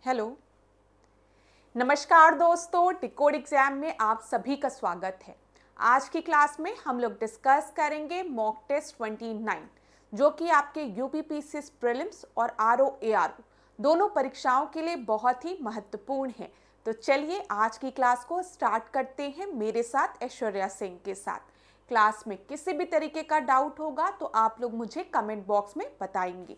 Hello, नमस्कार दोस्तों। Decode exam में आप सभी का स्वागत है। आज की क्लास में हम लोग डिस्कस करेंगे मॉक टेस्ट 29 जो कि आपके यूपीपीसीएस प्रीलिम्स और आरओ दोनों परीक्षाओं के लिए बहुत ही महत्वपूर्ण है। तो चलिए आज की क्लास को स्टार्ट करते हैं मेरे साथ ऐश्वर्या सिंह के साथ। क्लास में किसी भी तरीके का डाउट होगा तो आप लोग मुझे कमेंट बॉक्स में बताएंगे।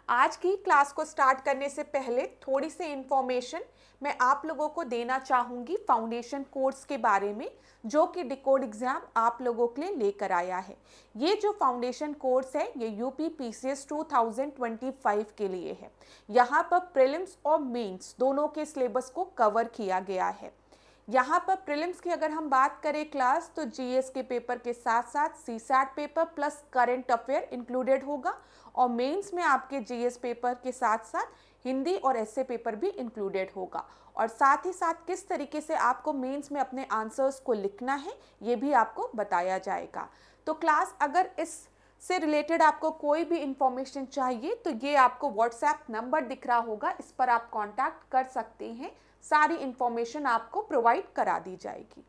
आज की क्लास को स्टार्ट करने से पहले थोड़ी सी इंफॉर्मेशन मैं आप लोगों को देना चाहूँगी फाउंडेशन कोर्स के बारे में, जो कि डिकोड एग्जाम आप लोगों के लिए लेकर आया है। ये जो फाउंडेशन कोर्स है ये यूपी पीसीएस 2025 के लिए है। यहाँ पर प्रीलिम्स और मेंस दोनों के सिलेबस को कवर किया गया है। यहाँ पर प्रीलिम्स की अगर हम बात करें क्लास, तो जीएस के पेपर के साथ साथ CSAT paper plus current affair included होगा, और मेंस में आपके जीएस पेपर के साथ साथ हिंदी और एसए पेपर भी इंक्लूडेड होगा। और साथ ही साथ किस तरीके से आपको मेंस में अपने आंसर्स को लिखना है ये भी आपको बताया जाएगा। तो क्लास अगर इस से रिलेटेड आपको कोई भी इंफॉर्मेशन चाहिए तो ये आपको व्हाट्सएप नंबर दिख रहा होगा, इस पर आप कांटेक्ट कर सकते हैं। सारी इंफॉर्मेशन आपको प्रोवाइड करा दी जाएगी।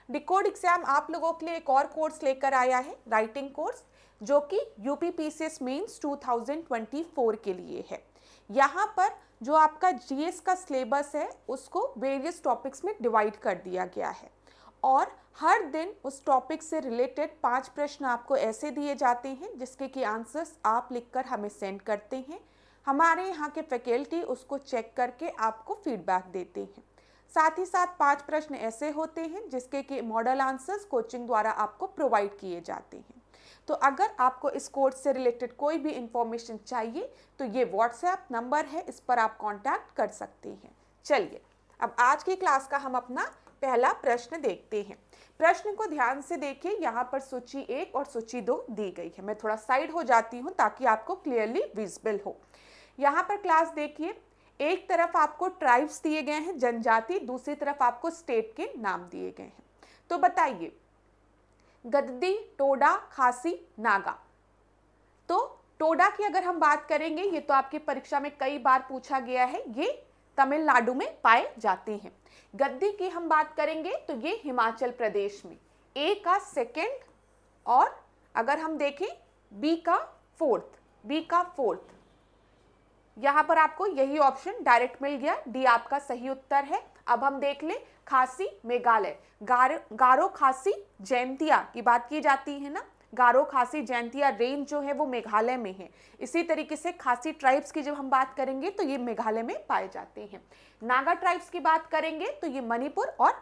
डिकोड एग्जाम आप लोगों के लिए एक और कोर्स लेकर आया है, राइटिंग कोर्स, जो कि यूपीपीसीएस मेंस 2024 के लिए है। यहाँ पर जो आपका जीएस का सिलेबस है उसको वेरियस टॉपिक्स में डिवाइड कर दिया गया है, और हर दिन उस टॉपिक से रिलेटेड 5 प्रश्न आपको ऐसे दिए जाते हैं जिसके कि आंसर्स आप लिखकर हमें सेंड करते हैं। हमारे यहाँ के फैकल्टी उसको चेक करके आपको फीडबैक देते हैं। साथ ही साथ 5 प्रश्न ऐसे होते हैं जिसके कि मॉडल आंसर्स कोचिंग द्वारा आपको प्रोवाइड किए जाते हैं। तो अगर आपको इस कोर्स से रिलेटेड कोई भी इंफॉर्मेशन चाहिए तो ये व्हाट्सएप नंबर है, इस पर आप कांटेक्ट कर सकते हैं। चलिए अब आज की क्लास का हम अपना पहला प्रश्न देखते हैं। प्रश्न को ध्यान से देखिए, यहाँ पर सूची 1 और सूची 2 दी गई है। मैं थोड़ा साइड हो जाती हूँ ताकि आपको क्लियरली विजिबल हो। यहाँ पर क्लास देखिए, एक तरफ आपको ट्राइब्स दिए गए हैं, जनजाति, दूसरी तरफ आपको स्टेट के नाम दिए गए हैं। तो बताइए, गद्दी, टोडा, खासी, नागा। तो टोडा की अगर हम बात करेंगे, ये तो आपकी परीक्षा में कई बार पूछा गया है, ये तमिलनाडु में पाए जाते हैं। गद्दी की हम बात करेंगे तो ये हिमाचल प्रदेश में। ए का सेकेंड, और अगर हम देखें बी का फोर्थ। यहाँ पर आपको यही ऑप्शन डायरेक्ट मिल गया, डी आपका सही उत्तर है। अब हम देख ले खासी, मेघालय। गारो खासी जैंतिया की बात की जाती है ना, गारो खासी जैंतिया रेंज जो है वो मेघालय में है। इसी तरीके से खासी ट्राइब्स की जब हम बात करेंगे तो ये मेघालय में पाए जाते हैं। नागा ट्राइब्स की बात करेंगे तो ये मणिपुर और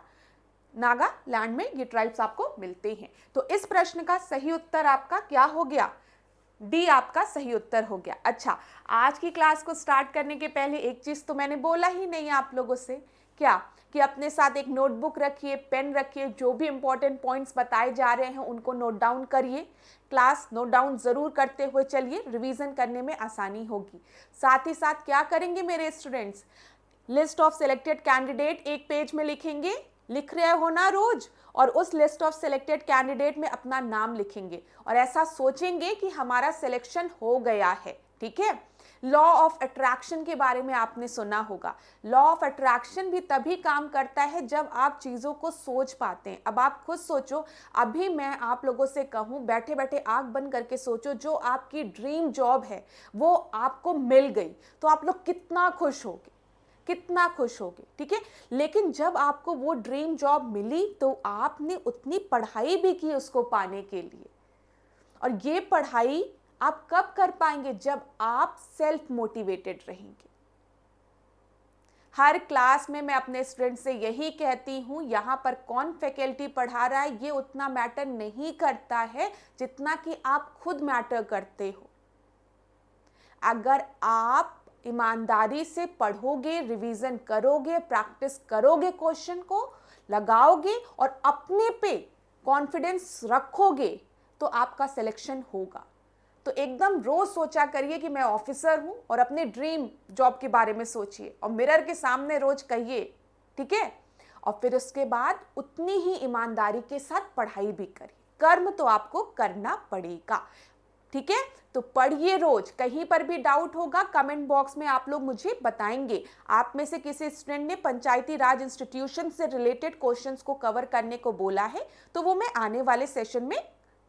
नागालैंड में ये ट्राइब्स आपको मिलते हैं। तो इस प्रश्न का सही उत्तर आपका क्या हो गया? डी आपका सही उत्तर हो गया। अच्छा, आज की क्लास को स्टार्ट करने के पहले एक चीज तो मैंने बोला ही नहीं आप लोगों से, क्या कि अपने साथ एक नोटबुक रखिए, पेन रखिए, जो भी इंपॉर्टेंट पॉइंट्स बताए जा रहे हैं उनको नोट डाउन करिए। क्लास नोट डाउन जरूर करते हुए चलिए, रिवीजन करने में आसानी होगी। साथ ही साथ क्या करेंगे मेरे students, list of selected candidate एक पेज में लिखेंगे, लिख रहे हो ना रोज, और उस लिस्ट ऑफ सिलेक्टेड कैंडिडेट में अपना नाम लिखेंगे और ऐसा सोचेंगे कि हमारा सिलेक्शन हो गया है। ठीक है। लॉ ऑफ अट्रैक्शन के बारे में आपने सुना होगा। लॉ ऑफ अट्रैक्शन भी तभी काम करता है जब आप चीजों को सोच पाते हैं। अब आप खुद सोचो, अभी मैं आप लोगों से कहूं बैठे बैठे आंख बंद करके सोचो, जो आपकी ड्रीम जॉब है वो आपको मिल गई तो आप लोग कितना खुश होगे, कितना खुश होगे। ठीक है। लेकिन जब आपको वो ड्रीम जॉब मिली तो आपने उतनी पढ़ाई भी की उसको पाने के लिए, और ये पढ़ाई आप कब कर पाएंगे? जब आप सेल्फ मोटिवेटेड रहेंगे। हर क्लास में मैं अपने स्टूडेंट से यही कहती हूं, यहां पर कौन फैकल्टी पढ़ा रहा है ये उतना मैटर नहीं करता है जितना कि आप खुद मैटर करते हो। अगर आप ईमानदारी से पढ़ोगे, रिवीजन करोगे, प्रैक्टिस करोगे, क्वेश्चन को लगाओगे और अपने पे कॉन्फिडेंस रखोगे तो आपका सिलेक्शन होगा। तो एकदम रोज सोचा करिए कि मैं ऑफिसर हूं, और अपने ड्रीम जॉब के बारे में सोचिए और मिरर के सामने रोज कहिए। ठीक है। और फिर उसके बाद उतनी ही ईमानदारी के साथ पढ़ाई भी करिए। कर्म तो आपको करना पड़ेगा। ठीक है, तो पढ़िए रोज। कहीं पर भी डाउट होगा कमेंट बॉक्स में आप लोग मुझे बताएंगे। आप में से किसी स्टूडेंट ने पंचायती राज इंस्टीट्यूशन से रिलेटेड क्वेश्चंस को कवर करने को बोला है, तो वो मैं आने वाले सेशन में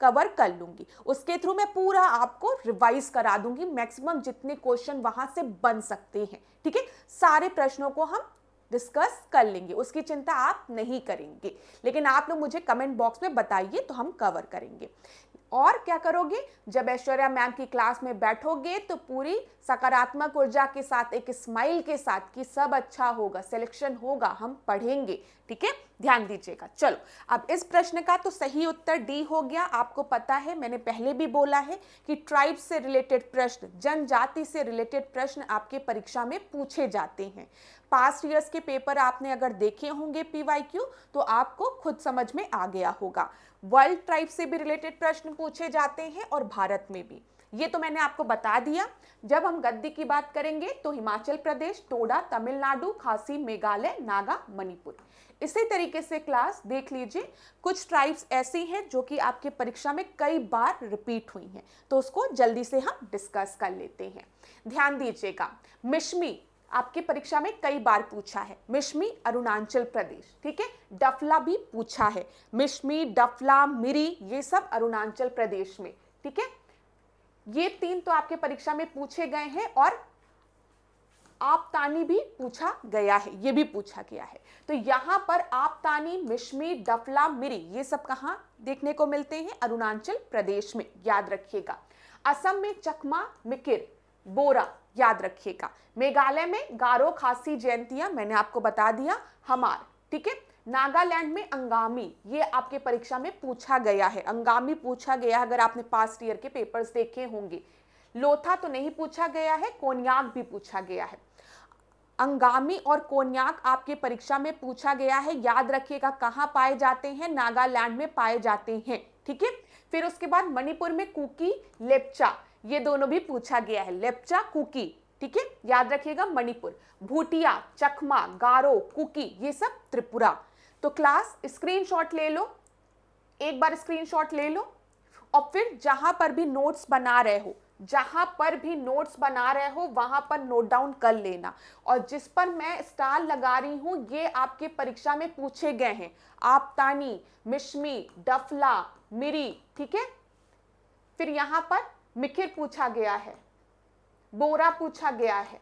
कवर कर लूंगी। उसके थ्रू मैं पूरा आपको रिवाइज करा दूंगी, मैक्सिमम जितने क्वेश्चन वहां से बन सकते हैं। ठीक है, सारे प्रश्नों को हम डिस्कस कर लेंगे, उसकी चिंता आप नहीं करेंगे। लेकिन आप लोग मुझे कमेंट बॉक्स में बताइए तो हम कवर करेंगे। और क्या करोगे, जब ऐश्वर्या मैम की क्लास में बैठोगे तो पूरी सकारात्मक ऊर्जा के साथ, एक स्माइल के साथ कि सब अच्छा होगा, सिलेक्शन होगा, हम पढ़ेंगे। ठीक है, ध्यान दीजिएगा। चलो, अब इस प्रश्न का तो सही उत्तर डी हो गया। आपको पता है, मैंने पहले भी बोला है कि ट्राइब से रिलेटेड प्रश्न, जनजाति से रिलेटेड प्रश्न आपके परीक्षा में पूछे जाते हैं। पास्ट ईयर्स के पेपर आपने अगर देखे होंगे पीवाईक्यू, तो आपको खुद समझ में आ गया होगा। वर्ल्ड ट्राइब से भी रिलेटेड प्रश्न पूछे जाते हैं और भारत में भी, ये तो मैंने आपको बता दिया। जब हम गद्दी की बात करेंगे तो हिमाचल प्रदेश, टोडा, तमिलनाडु, खासी, मेघालय, नागा, मणिपुर। इसी तरीके से क्लास देख लीजिए, कुछ ट्राइब्स ऐसी हैं जो कि आपके परीक्षा में कई बार रिपीट हुई हैं, तो उसको जल्दी से हम डिस्कस कर लेते हैं। ध्यान दीजिएगा, मिश्मी आपकी परीक्षा में कई बार पूछा है, मिश्मी अरुणाचल प्रदेश। ठीक है, डफला भी पूछा है, मिश्मी, डफला, मिरी, ये सब अरुणाचल प्रदेश में। ठीक है, ये तीन तो आपके परीक्षा में पूछे गए हैं, और आपतानी भी पूछा गया है, ये भी पूछा गया है। तो यहां पर आपतानी, मिश्मी, डफला, मिरी, ये सब कहां देखने को मिलते हैं? अरुणाचल प्रदेश में, याद रखिएगा। असम में चकमा, मिकिर, बोरा, याद रखिएगा। मेघालय में गारो, खासी, जयंतिया, मैंने आपको बता दिया, हमार। ठीक है, नागालैंड में अंगामी, ये आपके परीक्षा में पूछा गया है, अंगामी पूछा गया है, अगर आपने पास्ट ईयर के पेपर्स देखे होंगे। लोथा तो नहीं पूछा गया है, कोन्याक भी पूछा गया है। अंगामी और कोन्याक आपके परीक्षा में पूछा गया है, याद रखिएगा कहां पाए जाते हैं? नागालैंड में पाए जाते हैं। ठीक है, फिर उसके बाद मणिपुर में कुकी, लेप्चा, ये दोनों भी पूछा गया है, लेप्चा, कुकी। ठीक है, याद रखिएगा मणिपुर। भूटिया, चकमा, गारो, कुकी, ये सब त्रिपुरा। तो क्लास स्क्रीनशॉट ले लो, एक बार स्क्रीनशॉट ले लो, और फिर जहां पर भी नोट्स बना रहे हो, जहां पर भी नोट्स बना रहे हो वहां पर नोट डाउन कर लेना। और जिस पर मैं स्टार लगा रही हूं, ये आपके परीक्षा में पूछे गए हैं, आपतानी, मिश्मी, डफला, मिरी। ठीक है, फिर यहां पर मिकिर पूछा गया है, बोरा पूछा गया है।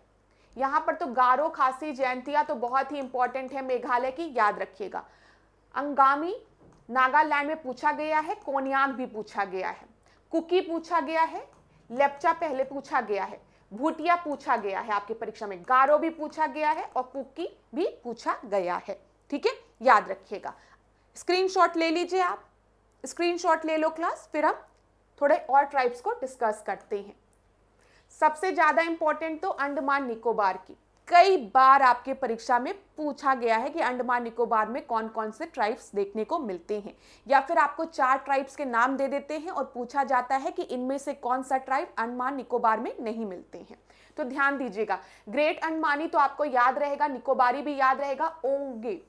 यहां पर तो गारो, खासी, जयंतिया तो बहुत ही इंपॉर्टेंट है मेघालय की, याद रखिएगा। अंगामी नागालैंड में पूछा गया है, कोन्याक भी पूछा गया है, कुकी पूछा गया है, लेप्चा पहले पूछा गया है, भूटिया पूछा गया है आपकी परीक्षा में, गारो भी पूछा गया है, और कुकी भी पूछा गया है। ठीक है, याद रखिएगा। स्क्रीनशॉट ले लीजिए, आप स्क्रीनशॉट ले लो क्लास, फिर हम थोड़े और ट्राइब्स को डिस्कस करते हैं। सबसे ज्यादा इंपॉर्टेंट तो अंडमान निकोबार की, कई बार आपके परीक्षा में पूछा गया है कि अंडमान निकोबार में कौन कौन से ट्राइब्स देखने को मिलते हैं, या फिर आपको 4 ट्राइब्स के नाम दे देते हैं और पूछा जाता है कि इनमें से कौन सा ट्राइब अंडमान निकोबार में नहीं मिलते हैं। तो ध्यान दीजिएगा, ग्रेट अंडमानी तो आपको याद रहेगा, निकोबारी भी याद रहेगा, ओंगे,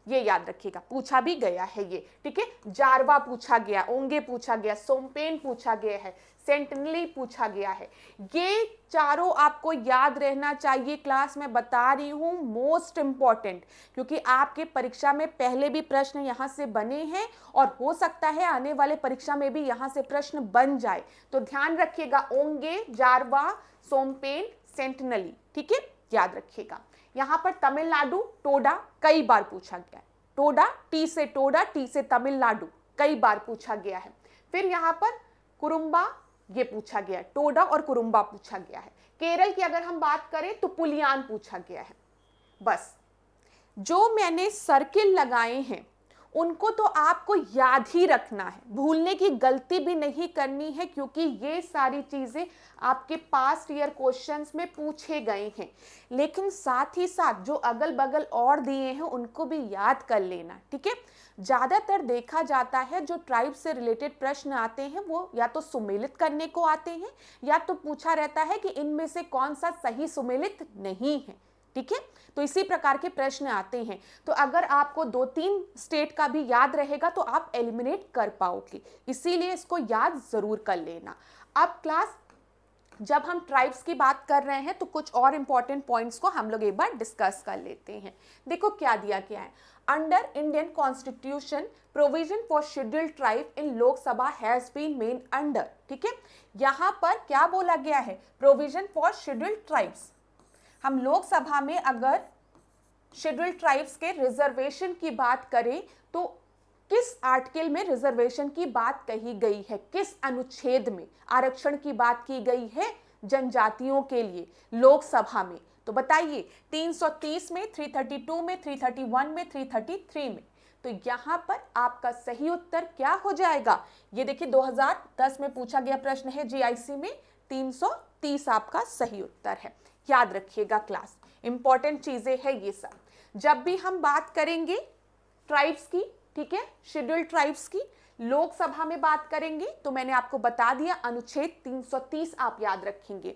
ये याद रखिएगा, पूछा भी गया है ये। ठीक है, जारवा पूछा गया, ओंगे पूछा गया, सोमपेन पूछा गया है, सेंटिनली पूछा गया है। ये चारों आपको याद रहना चाहिए, क्लास में बता रही हूं, मोस्ट इंपॉर्टेंट, क्योंकि आपके परीक्षा में पहले भी प्रश्न यहां से बने हैं, और हो सकता है आने वाले परीक्षा में भी यहां से प्रश्न बन जाए। तो ध्यान रखिएगा, ओंगे, जारवा, सोमपेन, सेंटिनली। ठीक है, याद रखिएगा। यहां पर तमिलनाडु, टोडा, कई बार पूछा गया है, टोडा, टी से टोडा, टी से तमिलनाडु, कई बार पूछा गया है। फिर यहां पर कुरुम्बा, ये पूछा गया है, टोडा और कुरुम्बा पूछा गया है। केरल की अगर हम बात करें तो पुलियान पूछा गया है। बस जो मैंने सर्किल लगाए हैं उनको तो आपको याद ही रखना है, भूलने की गलती भी नहीं करनी है, क्योंकि ये सारी चीजें आपके पास्ट ईयर क्वेश्चंस में पूछे गए हैं। लेकिन साथ ही साथ जो अगल बगल और दिए हैं उनको भी याद कर लेना। ठीक है, ज्यादातर देखा जाता है जो ट्राइब से रिलेटेड प्रश्न आते हैं वो या तो सुमेलित करने को आते हैं, या तो पूछा रहता है कि इनमें से कौन सा सही सुमेलित नहीं है। ठीक है, तो इसी प्रकार के प्रश्न आते हैं। तो अगर आपको 2-3 स्टेट का भी याद रहेगा तो आप एलिमिनेट कर पाओगे, इसीलिए इसको याद जरूर कर लेना। अब क्लास जब हम ट्राइब्स की बात कर रहे हैं तो कुछ और इंपॉर्टेंट पॉइंट्स को हम लोग एक बार डिस्कस कर लेते हैं। देखो क्या दिया गया है, under Indian constitution provision for scheduled tribe in Lok Sabha has been made under, ठीक है, यहाँ पर क्या बोला गया है, प्रोविजन फॉर शेड्यूल्ड ट्राइब्स। हम लोकसभा में अगर शेड्यूल्ड ट्राइब्स के रिजर्वेशन की बात करें तो किस आर्टिकल में रिजर्वेशन की बात कही गई है, किस अनुच्छेद में आरक्षण की बात की गई है जनजातियों के लिए लोकसभा में, तो बताइए 330 में, 332 में, 331 में, 333 में। तो यहां पर आपका सही उत्तर क्या हो जाएगा, ये देखिए 2010 में पूछा गया प्रश्न है जीआईसी में, 330 आपका सही उत्तर है। याद रखिएगा क्लास, इंपॉर्टेंट चीजें हैं ये सब। जब भी हम बात करेंगे ट्राइब्स की, ठीक है, शेड्यूल्ड ट्राइब्स की लोकसभा में बात करेंगे तो मैंने आपको बता दिया अनुच्छेद 330 आप याद रखेंगे।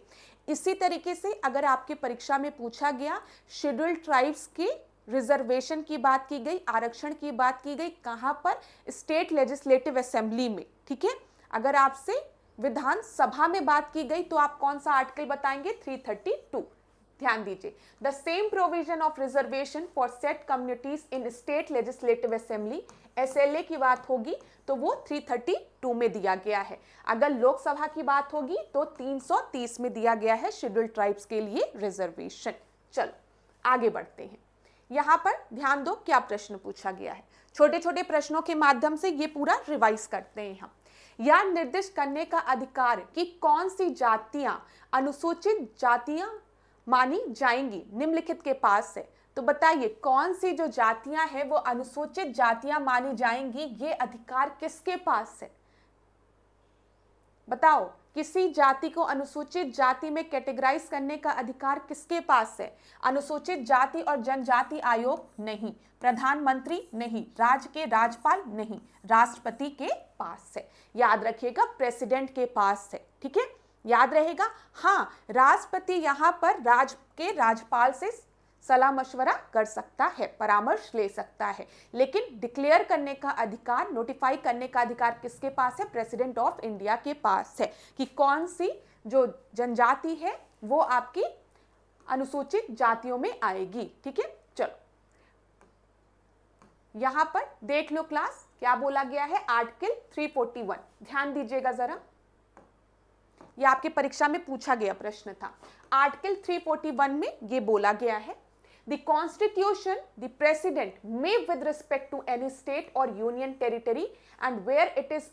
इसी तरीके से अगर आपके परीक्षा में पूछा गया शेड्यूल्ड ट्राइब्स के रिजर्वेशन की बात की गई, आरक्षण की बात की गई, कहां पर, स्टेट लेजिस्लेटिव असेंबली में, ठीक है, अगर आपसे विधानसभा में बात की गई तो आप कौन सा आर्टिकल बताएंगे, 332। ध्यान दीजिए, the same provision of reservation for set communities in state legislative assembly, SLA की बात होगी तो वो 332 में दिया गया है। अगर लोकसभा की बात होगी तो 330 में दिया गया है शेड्यूल्ड ट्राइब्स के लिए रिजर्वेशन। चलो आगे बढ़ते हैं, यहां पर ध्यान दो क्या प्रश्न पूछा गया है। छोटे छोटे प्रश्नों के माध्यम से ये पूरा रिवाइज करते हैं हम। यह निर्दिष्ट करने का अधिकार कि कौन सी जातियां अनुसूचित जातियां मानी जाएंगी निम्नलिखित के पास है, तो बताइए कौन सी जो जातियां हैं वो अनुसूचित जातियां मानी जाएंगी, ये अधिकार किसके पास है, बताओ, किसी जाति को अनुसूचित जाति में कैटेगराइज करने का अधिकार किसके पास है, अनुसूचित जाति और जनजाति आयोग नहीं, प्रधानमंत्री नहीं, राज्य के राज्यपाल नहीं, राष्ट्रपति के पास है। याद रखिएगा प्रेसिडेंट के पास है, ठीक है, याद रहेगा। हाँ, राष्ट्रपति यहाँ पर राज्य के राज्यपाल से सलाह मशवरा कर सकता है, परामर्श ले सकता है, लेकिन डिक्लेयर करने का अधिकार, नोटिफाई करने का अधिकार किसके पास है, प्रेसिडेंट ऑफ इंडिया के पास है कि कौन सी जो जनजाति है वो आपकी अनुसूचित जातियों में आएगी, ठीक है। चलो यहां पर देख लो क्लास क्या बोला गया है, आर्टिकल 341, ध्यान दीजिएगा जरा, यह आपके परीक्षा में पूछा गया प्रश्न था। आर्टिकल 341 में यह बोला गया है, the constitution the president may with respect to any state और union territory and where it is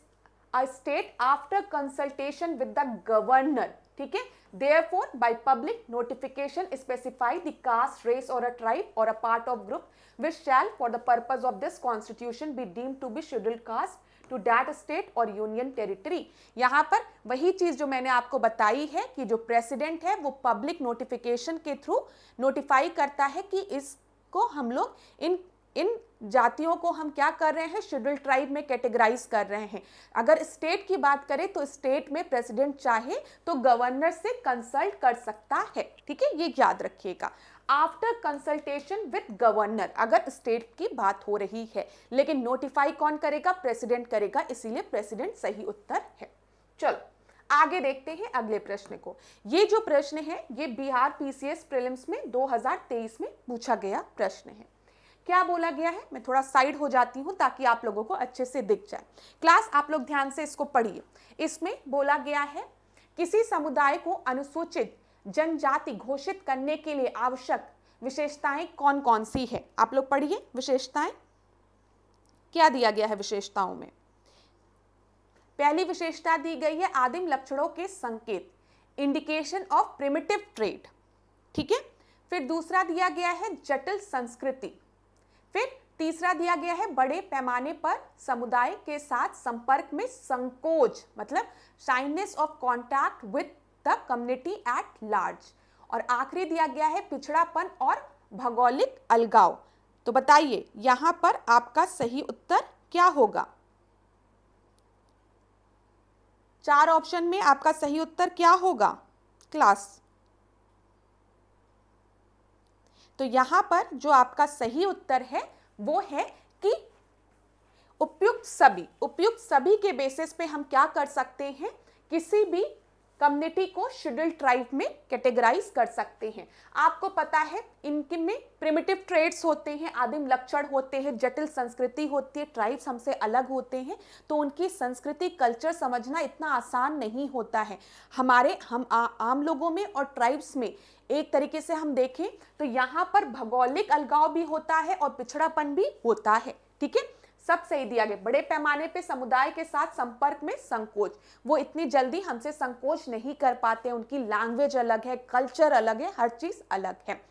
a state after consultation with the governor, ठीक है, therefore by public notification specify the caste, race or a tribe or a part of group which shall for the purpose of this constitution be deemed to be scheduled caste to that state or union territory। यहाँ पर वही चीज जो मैंने आपको बताई है कि जो प्रेसिडेंट है वो पब्लिक नोटिफिकेशन के थ्रू नोटिफाई करता है कि इसको हम लोग इन जातियों को हम क्या कर रहे हैं, शेड्यूल्ड ट्राइब में कैटेगराइज कर रहे हैं। अगर स्टेट की बात करें तो स्टेट में प्रेसिडेंट चाहे तो गवर्नर से कंसल्ट कर सकता है, ठीक है, ये याद रखिएगा। आफ्टर कंसल्टेशन विद गवर्नर अगर स्टेट की बात हो रही है, लेकिन नोटिफाई कौन करेगा, प्रेसिडेंट करेगा, इसीलिए प्रेसिडेंट सही उत्तर है। चलो आगे देखते हैं अगले प्रश्न को। ये जो प्रश्न है ये बिहार पीसीएस प्रीलिम्स में 2023 में पूछा गया प्रश्न है। क्या बोला गया है, मैं थोड़ा साइड हो जाती हूं ताकि आप लोगों को अच्छे से दिख जाए। क्लास आप लोग ध्यान से इसको पढ़िए। इसमें बोला गया है किसी समुदाय को अनुसूचित जनजाति घोषित करने के लिए आवश्यक विशेषताएं कौन कौन सी है, आप लोग पढ़िए। विशेषताएं क्या दिया गया है, विशेषताओं में पहली विशेषता दी गई है आदिम लक्षणों के संकेत, इंडिकेशन ऑफ प्रिमिटिव ट्रेड, ठीक है। फिर दूसरा दिया गया है जटिल संस्कृति। फिर तीसरा दिया गया है बड़े पैमाने पर समुदाय के साथ संपर्क में संकोच, मतलब shyness of contact with the community at large. और आखिरी दिया गया है पिछड़ापन और भौगोलिक अलगाव। तो बताइए यहां पर आपका सही उत्तर क्या होगा, 4 ऑप्शन में आपका सही उत्तर क्या होगा क्लास। तो यहां पर जो आपका सही उत्तर है वो है कि उपयुक्त सभी के बेसिस पे हम क्या कर सकते हैं किसी भी कम्युनिटी को शेड्यूल ट्राइब में कैटेगराइज कर सकते हैं। आपको पता है इनके में प्रिमिटिव ट्रेड्स होते हैं, आदिम लक्षण होते हैं, जटिल संस्कृति होती है, ट्राइब्स हमसे अलग होते हैं, तो उनकी संस्कृति कल्चर समझना इतना आसान नहीं होता है। हम आम लोगों में और ट्राइब्स में एक तरीके से हम देखें तो यहाँ पर भौगोलिक अलगाव भी होता है और पिछड़ापन भी होता है। ठीक है, सब सही दिया गया। बड़े पैमाने पे समुदाय के साथ संपर्क में संकोच, वो इतनी जल्दी हमसे संकोच नहीं कर पाते, उनकी लैंग्वेज अलग है, कल्चर अलग है, हर चीज अलग है।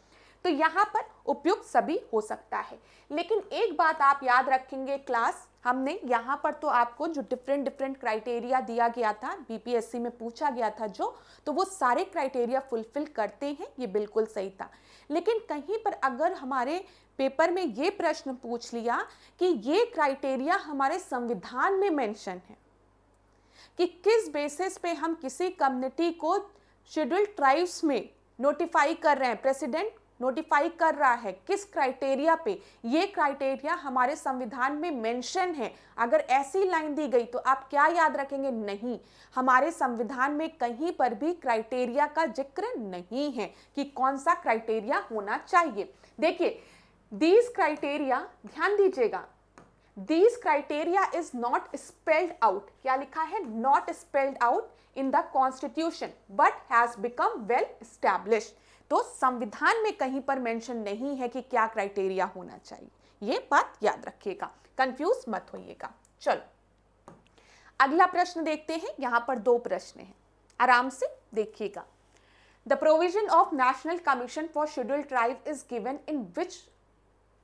तो यहाँ पर उपयुक्त सभी हो सकता है। लेकिन एक बात आप याद रखेंगे क्लास, हमने यहाँ पर तो आपको जो डिफरेंट क्राइटेरिया दिया गया था, बीपीएससी में पूछा गया था जो, तो वो सारे क्राइटेरिया फुलफिल करते हैं, ये बिल्कुल सही था। लेकिन कहीं पर अगर हमारे पेपर में ये प्रश्न पूछ लिया कि ये क्राइटेरिया हमारे संविधान में मेंशन है कि किस बेसिस पे हम किसी कम्युनिटी को शेड्यूल्ड ट्राइब्स में नोटिफाई कर रहे हैं, प्रेसिडेंट नोटिफाई कर रहा है, किस क्राइटेरिया पे, ये क्राइटेरिया हमारे संविधान में मेंशन है। अगर ऐसी लाइन दी गई तो आप क्या याद रखेंगे? नहीं, हमारे संविधान में कहीं पर भी क्राइटेरिया का जिक्र नहीं है कि कौन सा क्राइटेरिया होना चाहिए। देखिए these criteria, ध्यान दीजिएगा, these criteria is not spelled out, क्या लिखा है? not spelled out in the constitution but has become well established। तो संविधान में कहीं पर मेंशन नहीं है कि क्या क्राइटेरिया होना चाहिए, ये बात याद रखिएगा, कंफ्यूज मत होइएगा। चलो अगला प्रश्न देखते हैं। यहाँ पर 2 प्रश्न हैं, आराम से देखिएगा। The provision of National Commission for Scheduled Tribe is given in which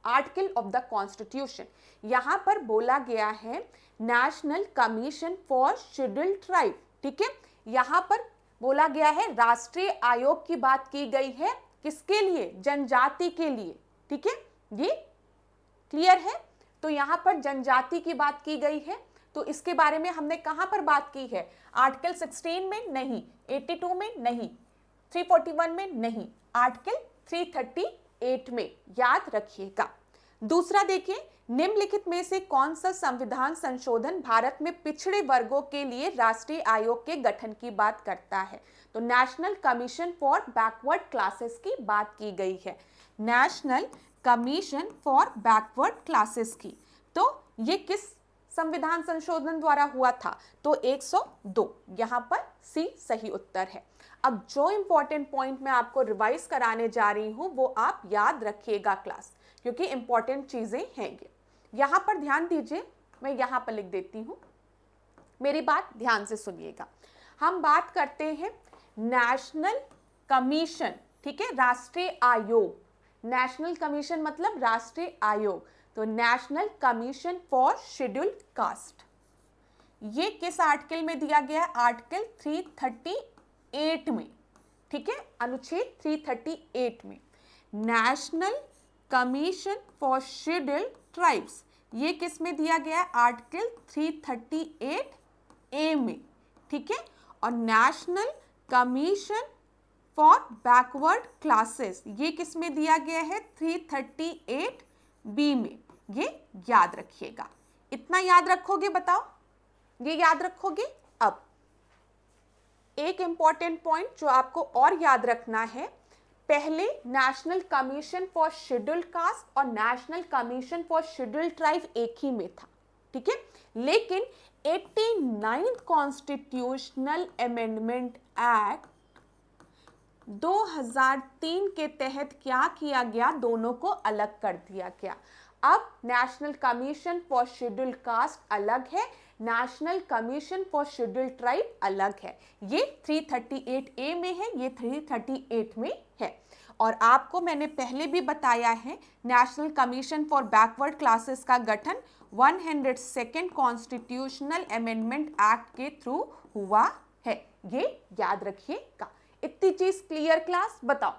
article of the constitution? यहां पर बोला गया है national commission for scheduled tribe. ठीक है, यहां पर बोला गया है राष्ट्रीय आयोग की बात की गई है, किसके लिए? जनजाति के लिए। ठीक है, ये क्लियर है? तो यहां पर जनजाति की बात की गई है, तो इसके बारे में हमने कहां पर बात की है? आर्टिकल 16 में नहीं, 82 में नहीं, 341 में नहीं, आर्टिकल 338 में, याद रखिएगा। दूसरा देखिए, निम्नलिखित में से कौन सा संविधान संशोधन भारत में पिछड़े वर्गों के लिए राष्ट्रीय आयोग के गठन की बात करता है? तो national commission for backward classes की बात की गई है, national commission for backward classes की। तो ये किस संविधान संशोधन द्वारा हुआ था? तो 102, यहाँ पर सी सही उत्तर है। अब जो इंपॉर्टेंट पॉइंट मैं आपको रिवाइज कराने जा रही हूं वो आप याद रखिएगा क्लास, क्योंकि इंपॉर्टेंट चीजें हैं ये। यहां पर ध्यान दीजिए, मैं यहां पर लिख देती हूं, मेरी बात ध्यान से सुनिएगा। हम बात करते हैं नेशनल कमीशन, ठीक है, राष्ट्रीय आयोग। नेशनल कमीशन मतलब राष्ट्रीय आयोग, तो national commission for scheduled cast, ये किस आर्टिकल में दिया गया है? आर्टिकल 338 में। ठीक है, अनुच्छेद 338 में national commission for scheduled tribes, ये किस में दिया गया है? आर्टिकल 338A में। ठीक है, और national commission for backward classes, ये किस में दिया गया है? 338B में। ये याद रखिएगा। इतना याद रखोगे? बताओ, ये याद रखोगे? अब एक इंपॉर्टेंट पॉइंट जो आपको और याद रखना है, पहले national commission for scheduled caste और national commission for scheduled tribe एक ही में था। ठीक है, लेकिन 89th कॉन्स्टिट्यूशनल अमेंडमेंट एक्ट 2003 के तहत क्या किया गया? दोनों को अलग कर दिया गया। अब national commission for scheduled cast अलग है, national commission for scheduled tribe अलग है। ये 338A में है, ये 338 में है। और आपको मैंने पहले भी बताया है, national commission for backward classes का गठन 102nd कॉन्स्टिट्यूशनल अमेंडमेंट एक्ट के थ्रू हुआ है, ये याद रखिएगा। इतनी चीज क्लियर क्लास? बताओ,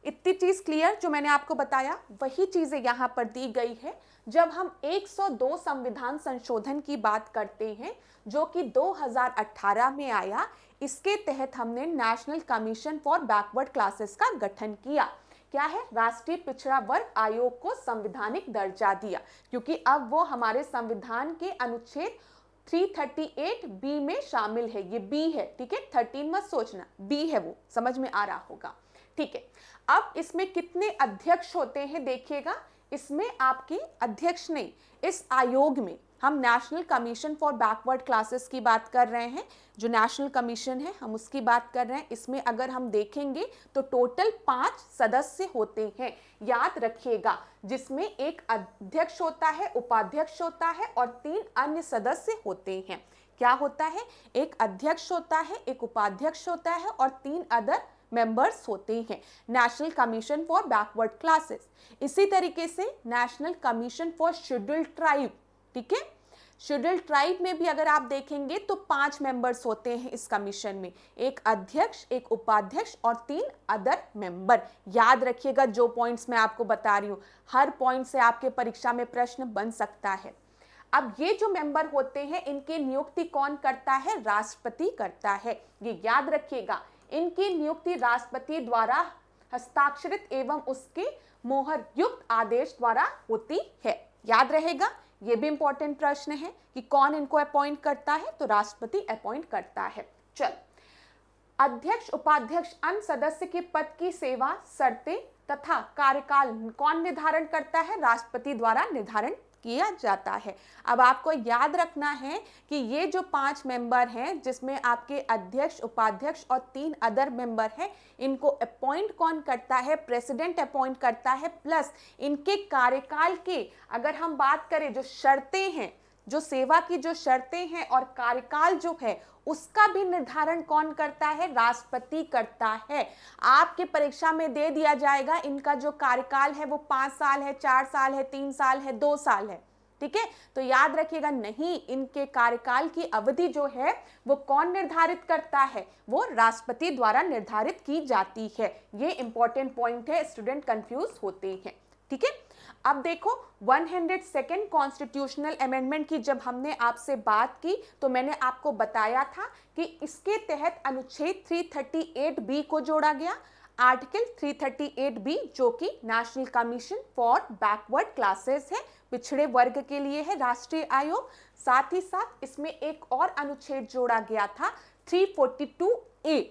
इतनी चीज क्लियर? जो मैंने आपको बताया वही चीजें यहाँ पर दी गई है। जब हम 102 संविधान संशोधन की बात करते हैं जो कि 2018 में आया, इसके तहत हमने national commission for backward classes का गठन किया। क्या है? राष्ट्रीय पिछड़ा वर्ग आयोग को संवैधानिक दर्जा दिया, क्योंकि अब वो हमारे संविधान के अनुच्छेद 338 बी में शामिल है, ये बी है, ठीक है, 13 मत सोचना, बी है, वो समझ में आ रहा होगा, ठीक है। अब इसमें कितने अध्यक्ष होते हैं देखिएगा, इसमें आपके अध्यक्ष नहीं, इस आयोग में हम national commission for backward classes की बात कर रहे हैं, जो नेशनल कमीशन है हम उसकी बात कर रहे हैं। इसमें अगर हम देखेंगे तो टोटल 5 सदस्य होते हैं, याद रखिएगा, जिसमें एक अध्यक्ष होता है, उपाध्यक्ष होता है और 3 अन्य सदस्य होते हैं। क्या होता है? एक अध्यक्ष होता है, एक उपाध्यक्ष होता है और 3 अदर मेंबर्स होते हैं, national commission for backward classes. इसी तरीके से national commission for scheduled tribe, ठीक है, शेड्यूल्ड ट्राइब में भी अगर आप देखेंगे तो 5 मेंबर्स होते हैं इस कमीशन में, एक अध्यक्ष, एक उपाध्यक्ष और 3 अदर मेंबर। याद रखिएगा जो पॉइंट्स मैं आपको बता रही हूं, हर पॉइंट से आपके परीक्षा में प्रश्न बन सकता है। अब ये जो मेंबर होते हैं इनकी नियुक्ति कौन करता है? राष्ट्रपति करता है, ये याद रखिएगा। इनकी नियुक्ति राष्ट्रपति द्वारा हस्ताक्षरित एवं उसके मोहर युक्त आदेश द्वारा होती है, याद रहेगा। ये भी इंपॉर्टेंट प्रश्न है कि कौन इनको अपॉइंट करता है, तो राष्ट्रपति अपॉइंट करता है। चल, अध्यक्ष उपाध्यक्ष अन्य सदस्य के पद की सेवा शर्तें तथा कार्यकाल कौन निर्धारण करता है? राष्ट्रपति द्वारा निर्धारण किया जाता है। अब आपको याद रखना है कि ये जो 5 मेंबर हैं, जिसमें आपके अध्यक्ष, उपाध्यक्ष और 3 अदर मेंबर हैं, इनको अपॉइंट कौन करता है? प्रेसिडेंट अपॉइंट करता है। प्लस इनके कार्यकाल के अगर हम बात करें, जो शर्तें हैं, जो सेवा की जो शर्तें हैं और कार्यकाल जो है उसका भी निर्धारण कौन करता है? राष्ट्रपति करता है। आपके परीक्षा में दे दिया जाएगा इनका जो कार्यकाल है वो 5 साल है, 4 साल है, 3 साल है, 2 साल है, ठीक है। तो याद रखिएगा, नहीं, इनके कार्यकाल की अवधि जो है वो कौन निर्धारित करता है? वो राष्ट्रपति द्वारा निर्धारित की जाती है। ये इंपॉर्टेंट पॉइंट है, स्टूडेंट कंफ्यूज होते हैं, ठीक है। अब देखो 102nd कॉन्स्टिट्यूशनल अमेंडमेंट की जब हमने आपसे बात की तो मैंने आपको बताया था कि इसके तहत अनुच्छेद 338 को जोड़ा गया, आर्टिकल 338 जो कि national commission for backward classes है, पिछड़े वर्ग के लिए है राष्ट्रीय आयोग। साथ ही साथ इसमें एक और अनुच्छेद जोड़ा गया था 342A।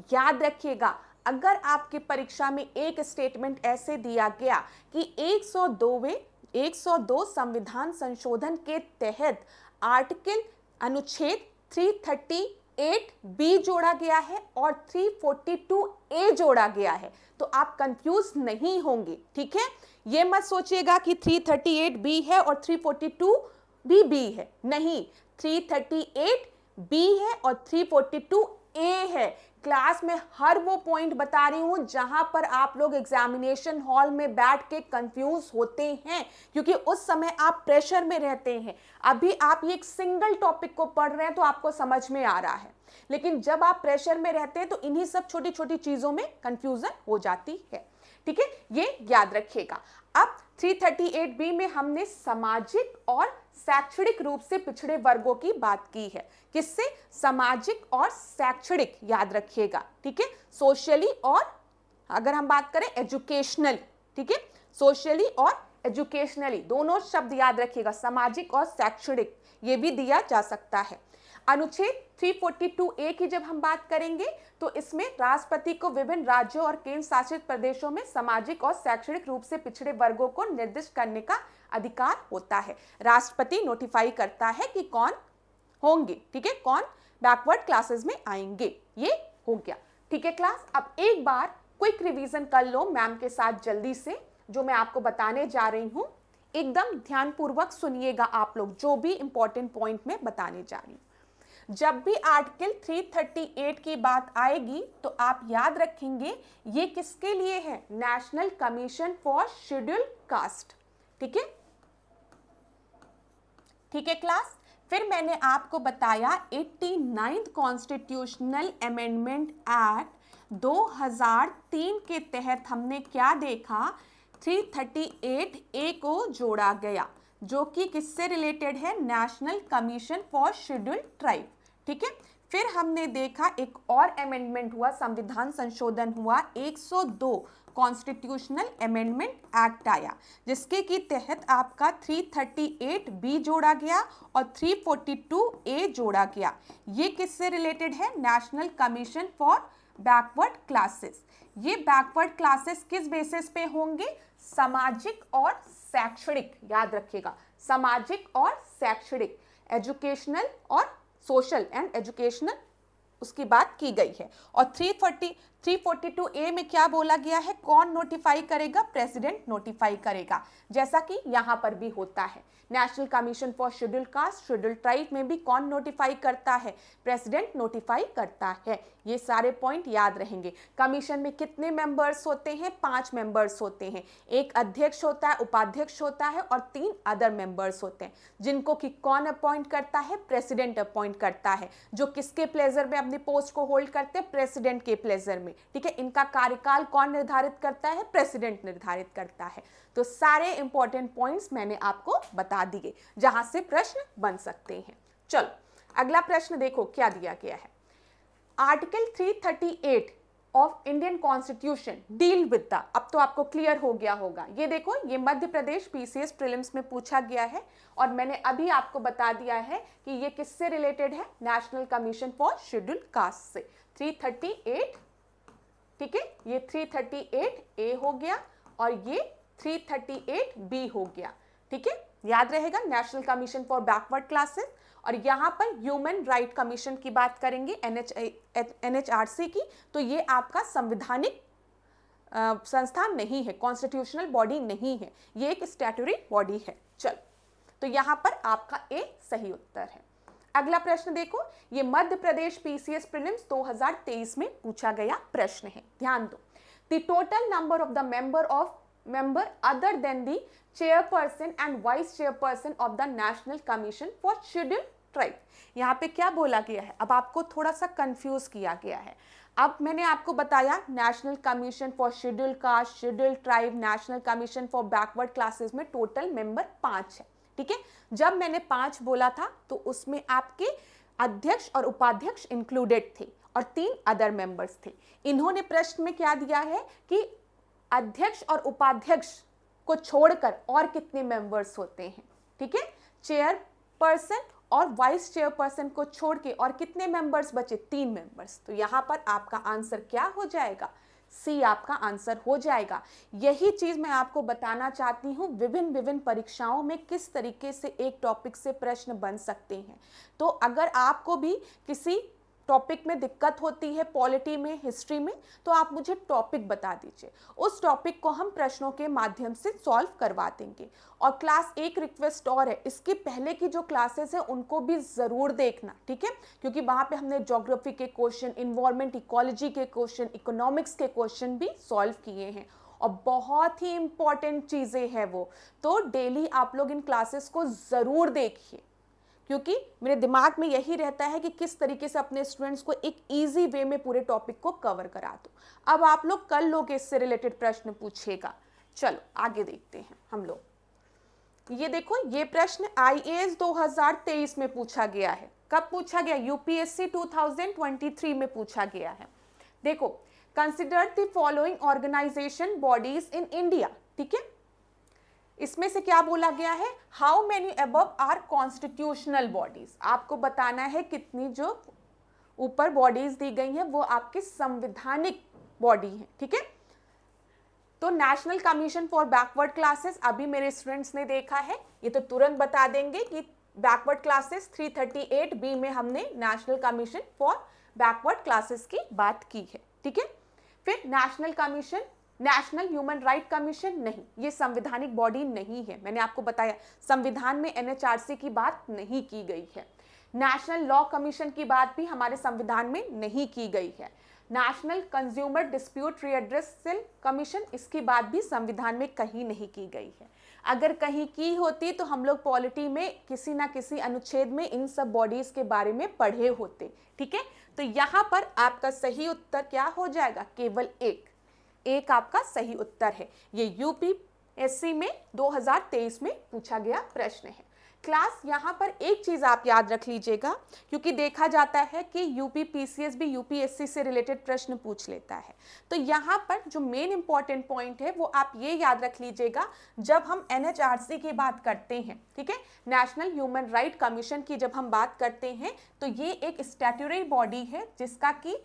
याद रखिएगा, अगर आपके परीक्षा में एक स्टेटमेंट ऐसे दिया गया कि 102 संविधान संशोधन के तहत आर्टिकल अनुच्छेद 338B जोड़ा गया है और 342A जोड़ा गया है, तो आप कंफ्यूज नहीं होंगे, ठीक है। ये मत सोचिएगा कि 338B है और 342 भी B है, नहीं, 338B है और 342A है। क्लास में हर वो पॉइंट बता रही हूं जहां पर आप लोग एग्जामिनेशन हॉल में बैठ के कंफ्यूज होते हैं, क्योंकि उस समय आप प्रेशर में रहते हैं। अभी आप ये एक सिंगल टॉपिक को पढ़ रहे हैं तो आपको समझ में आ रहा है, लेकिन जब आप प्रेशर में रहते हैं तो इन्हीं सब छोटी छोटी चीजों में कंफ्यूजन हो जाती है, ठीक है, ये याद रखिएगा। अब 338B में हमने सामाजिक और शैक्षणिक रूप से पिछड़े वर्गों की बात की है। किससे? सामाजिक और शैक्षणिक, याद रखिएगा, ठीक है, सोशली और अगर हम बात करें एजुकेशनल, ठीक है, सोशली और एजुकेशनली दोनों शब्द याद रखिएगा, सामाजिक और शैक्षणिक, ये भी दिया जा सकता है। अनुच्छेद 342A की जब हम बात करेंगे तो इसमें राष्ट्रपति को विभिन्न राज्यों और केंद्र शासित प्रदेशों में सामाजिक और शैक्षणिक रूप से पिछड़े वर्गों को निर्दिष्ट करने का अधिकार होता है। राष्ट्रपति नोटिफाई करता है कि कौन होंगे, ठीक है, कौन बैकवर्ड क्लासेस में आएंगे, ये हो गया, ठीक है क्लास। अब एक बार क्विक रिवीजन कर लो मैम के साथ जल्दी से, जो मैं आपको बताने जा रही हूं, एकदम ध्यानपूर्वक सुनिएगा आप लोग, जो भी इंपॉर्टेंट पॉइंट में बताने जा रही हूं। जब भी आर्टिकल 338 की बात आएगी तो आप याद रखेंगे ये किसके लिए है? National commission for scheduled cast, ठीक है, ठीक है क्लास। फिर मैंने आपको बताया 89th कॉन्स्टिट्यूशनल अमेंडमेंट एक्ट 2003 के तहत हमने क्या देखा? 338A को जोड़ा गया, जो कि किससे रिलेटेड है? National commission for scheduled tribe, ठीक है। फिर हमने देखा एक और अमेंडमेंट हुआ, संविधान संशोधन हुआ, 102 कॉन्स्टिट्यूशनल अमेंडमेंट एक्ट आया, जिसके की तहत आपका 338 बी जोड़ा गया और 342 ए जोड़ा गया। ये किससे रिलेटेड है? National commission for backward classes. ये बैकवर्ड क्लासेस किस बेसिस पे होंगे? सामाजिक और शैक्षणिक, याद रखिएगा, सामाजिक और शैक्षणिक, एजुकेशनल और सोशल एंड एजुकेशनल, उसकी बात की गई है। और 342 ए में क्या बोला गया है? कौन नोटिफाई करेगा? प्रेसिडेंट नोटिफाई करेगा, जैसा कि यहां पर भी होता है। National commission for scheduled cast, scheduled tribe में भी कौन नोटिफाई करता है? प्रेसिडेंट नोटिफाई करता है। ये सारे पॉइंट याद रहेंगे। कमीशन में कितने मेंबर्स होते हैं? 5 मेंबर्स होते हैं। एक अध्यक्ष होता है, उपाध्यक्ष होता है और 3 अदर मेंबर्स होते हैं, जिनको कि कौन अपॉइंट करता है? प्रेसिडेंट अपॉइंट करता है। जो किसके प्लेजर में अपनी पोस्ट को होल्ड करते हैं? प्रेसिडेंट के प्लेजर में, ठीक है। इनका कार्यकाल कौन निर्धारित करता है? प्रेसिडेंट निर्धारित करता है। तो सारे इंपॉर्टेंट पॉइंट्स मैंने आपको बता दिए, जहां से प्रश्न बन सकते हैं। चलो अगला प्रश्न देखो क्या दिया गया है। Article 338 of Indian constitution deal with the, अब तो आपको क्लियर हो गया होगा। ये देखो, ये मध्य प्रदेश पीसीएस प्रीलिम्स में पूछा गया है और मैंने अभी आपको बता दिया है कि ये किससे रिलेटेड है? National commission for scheduled cast से। 338, ठीक है, ये 338 ए हो गया और ये 338 बी हो गया, ठीक है। याद रहेगा, national commission for backward classes. और यहाँ पर ह्यूमन राइट कमीशन की बात करेंगे, एनएचआरसी की, तो ये आपका संवैधानिक संस्थान नहीं है, कॉन्स्टिट्यूशनल बॉडी नहीं है, ये एक स्टैट्यूटरी बॉडी है। चल, तो यहाँ पर आपका ए सही उत्तर है। अगला प्रश्न देखो, ये मध्य प्रदेश पीसीएस प्रीलिम्स 2023 में पूछा गया प्रश्न है, ध्यान दो। The total number of the member other than the chairperson and vice chairperson of the National Commission for Scheduled Tribe। यहाँ पे क्या बोला गया है? अब आपको थोड़ा सा कंफ्यूज किया गया है। अब मैंने आपको बताया national commission for scheduled cast, scheduled tribe, national commission for backward classes में टोटल मेंबर 5 है, ठीक है। जब मैंने 5 बोला था तो उसमें आपके अध्यक्ष और उपाध्यक्ष इंक्लूडेड थे और 3 अदर मेंबर्स थे। इन्होंने प्रश्न में क्या दिया है कि अध्यक्ष और उपाध्यक्ष को छोड़कर और कितने मेंबर्स होते हैं, ठीक है। चेयरपर्सन और वाइस चेयरपर्सन को छोड़ के और कितने मेंबर्स बचे? 3 मेंबर्स। तो यहां पर आपका आंसर क्या हो जाएगा? सी आपका आंसर हो जाएगा। यही चीज मैं आपको बताना चाहती हूँ, विभिन्न परीक्षाओं में किस तरीके से एक टॉपिक से प्रश्न बन सकते हैं। तो अगर आपको भी किसी टॉपिक में दिक्कत होती है, पॉलिटी में, हिस्ट्री में, तो आप मुझे टॉपिक बता दीजिए, उस टॉपिक को हम प्रश्नों के माध्यम से सॉल्व करवा देंगे। और क्लास एक रिक्वेस्ट और है, इसके पहले की जो क्लासेस है उनको भी ज़रूर देखना, ठीक है, क्योंकि वहाँ पे हमने ज्योग्राफी के क्वेश्चन, इन्वायरमेंट इकोलॉजी के क्वेश्चन, इकोनॉमिक्स के क्वेश्चन भी सॉल्व किए हैं और बहुत ही इंपॉर्टेंट चीज़ें हैं वो। तो डेली आप लोग इन क्लासेस को ज़रूर देखिए, क्योंकि मेरे दिमाग में यही रहता है कि किस तरीके से अपने स्टूडेंट्स को एक इजी वे में पूरे टॉपिक को कवर करा दो। अब आप लोग कल लोग इससे रिलेटेड प्रश्न पूछेगा। चलो आगे देखते हैं हम लोग। ये देखो, ये प्रश्न आईएएस 2023 में पूछा गया है। कब पूछा गया? यूपीएससी 2023 में पूछा गया है। देखो, consider the following organisation bodies in India, ठीक है। इसमें से क्या बोला गया है? How many above are constitutional bodies. आपको बताना है कितनी जो ऊपर बॉडीज दी गई हैं वो आपकी संवैधानिक बॉडी है, ठीक है। तो national commission for backward classes अभी मेरे स्टूडेंट्स ने देखा है, ये तो तुरंत बता देंगे कि बैकवर्ड क्लासेस 338 बी में हमने national commission for backward classes की बात की है, ठीक है। फिर national commission, national human right commission नहीं, ये संवैधानिक बॉडी नहीं है। मैंने आपको बताया संविधान में एनएचआरसी की बात नहीं की गई है। नेशनल लॉ कमीशन की बात भी हमारे संविधान में नहीं की गई है। नेशनल कंज्यूमर डिस्प्यूट रिएड्रेसल कमीशन, इसकी बात भी संविधान में कहीं नहीं की गई है। अगर कहीं की होती तो हम लोग पॉलिटी में किसी ना किसी अनुच्छेद में इन सब बॉडीज के बारे में पढ़े होते, ठीक है। तो यहाँ पर आपका सही उत्तर क्या हो जाएगा? केवल एक आपका सही उत्तर है। ये यूपीएससी में 2023 में पूछा गया प्रश्न है। क्लास यहाँ पर एक चीज़ आप याद रख लीजिएगा, क्योंकि देखा जाता है कि यूपी पीसीएस भी यूपीएससी से रिलेटेड प्रश्न पूछ लेता है। तो यहाँ पर जो मेन इंपॉर्टेंट पॉइंट है वो आप ये याद रख लीजिएगा, जब हम एनएचआरसी की बात करते हैं, ठीक है, नेशनल ह्यूमन राइट कमीशन की जब हम बात करते हैं, तो ये एक स्टैट्यूटरी बॉडी है जिसका कि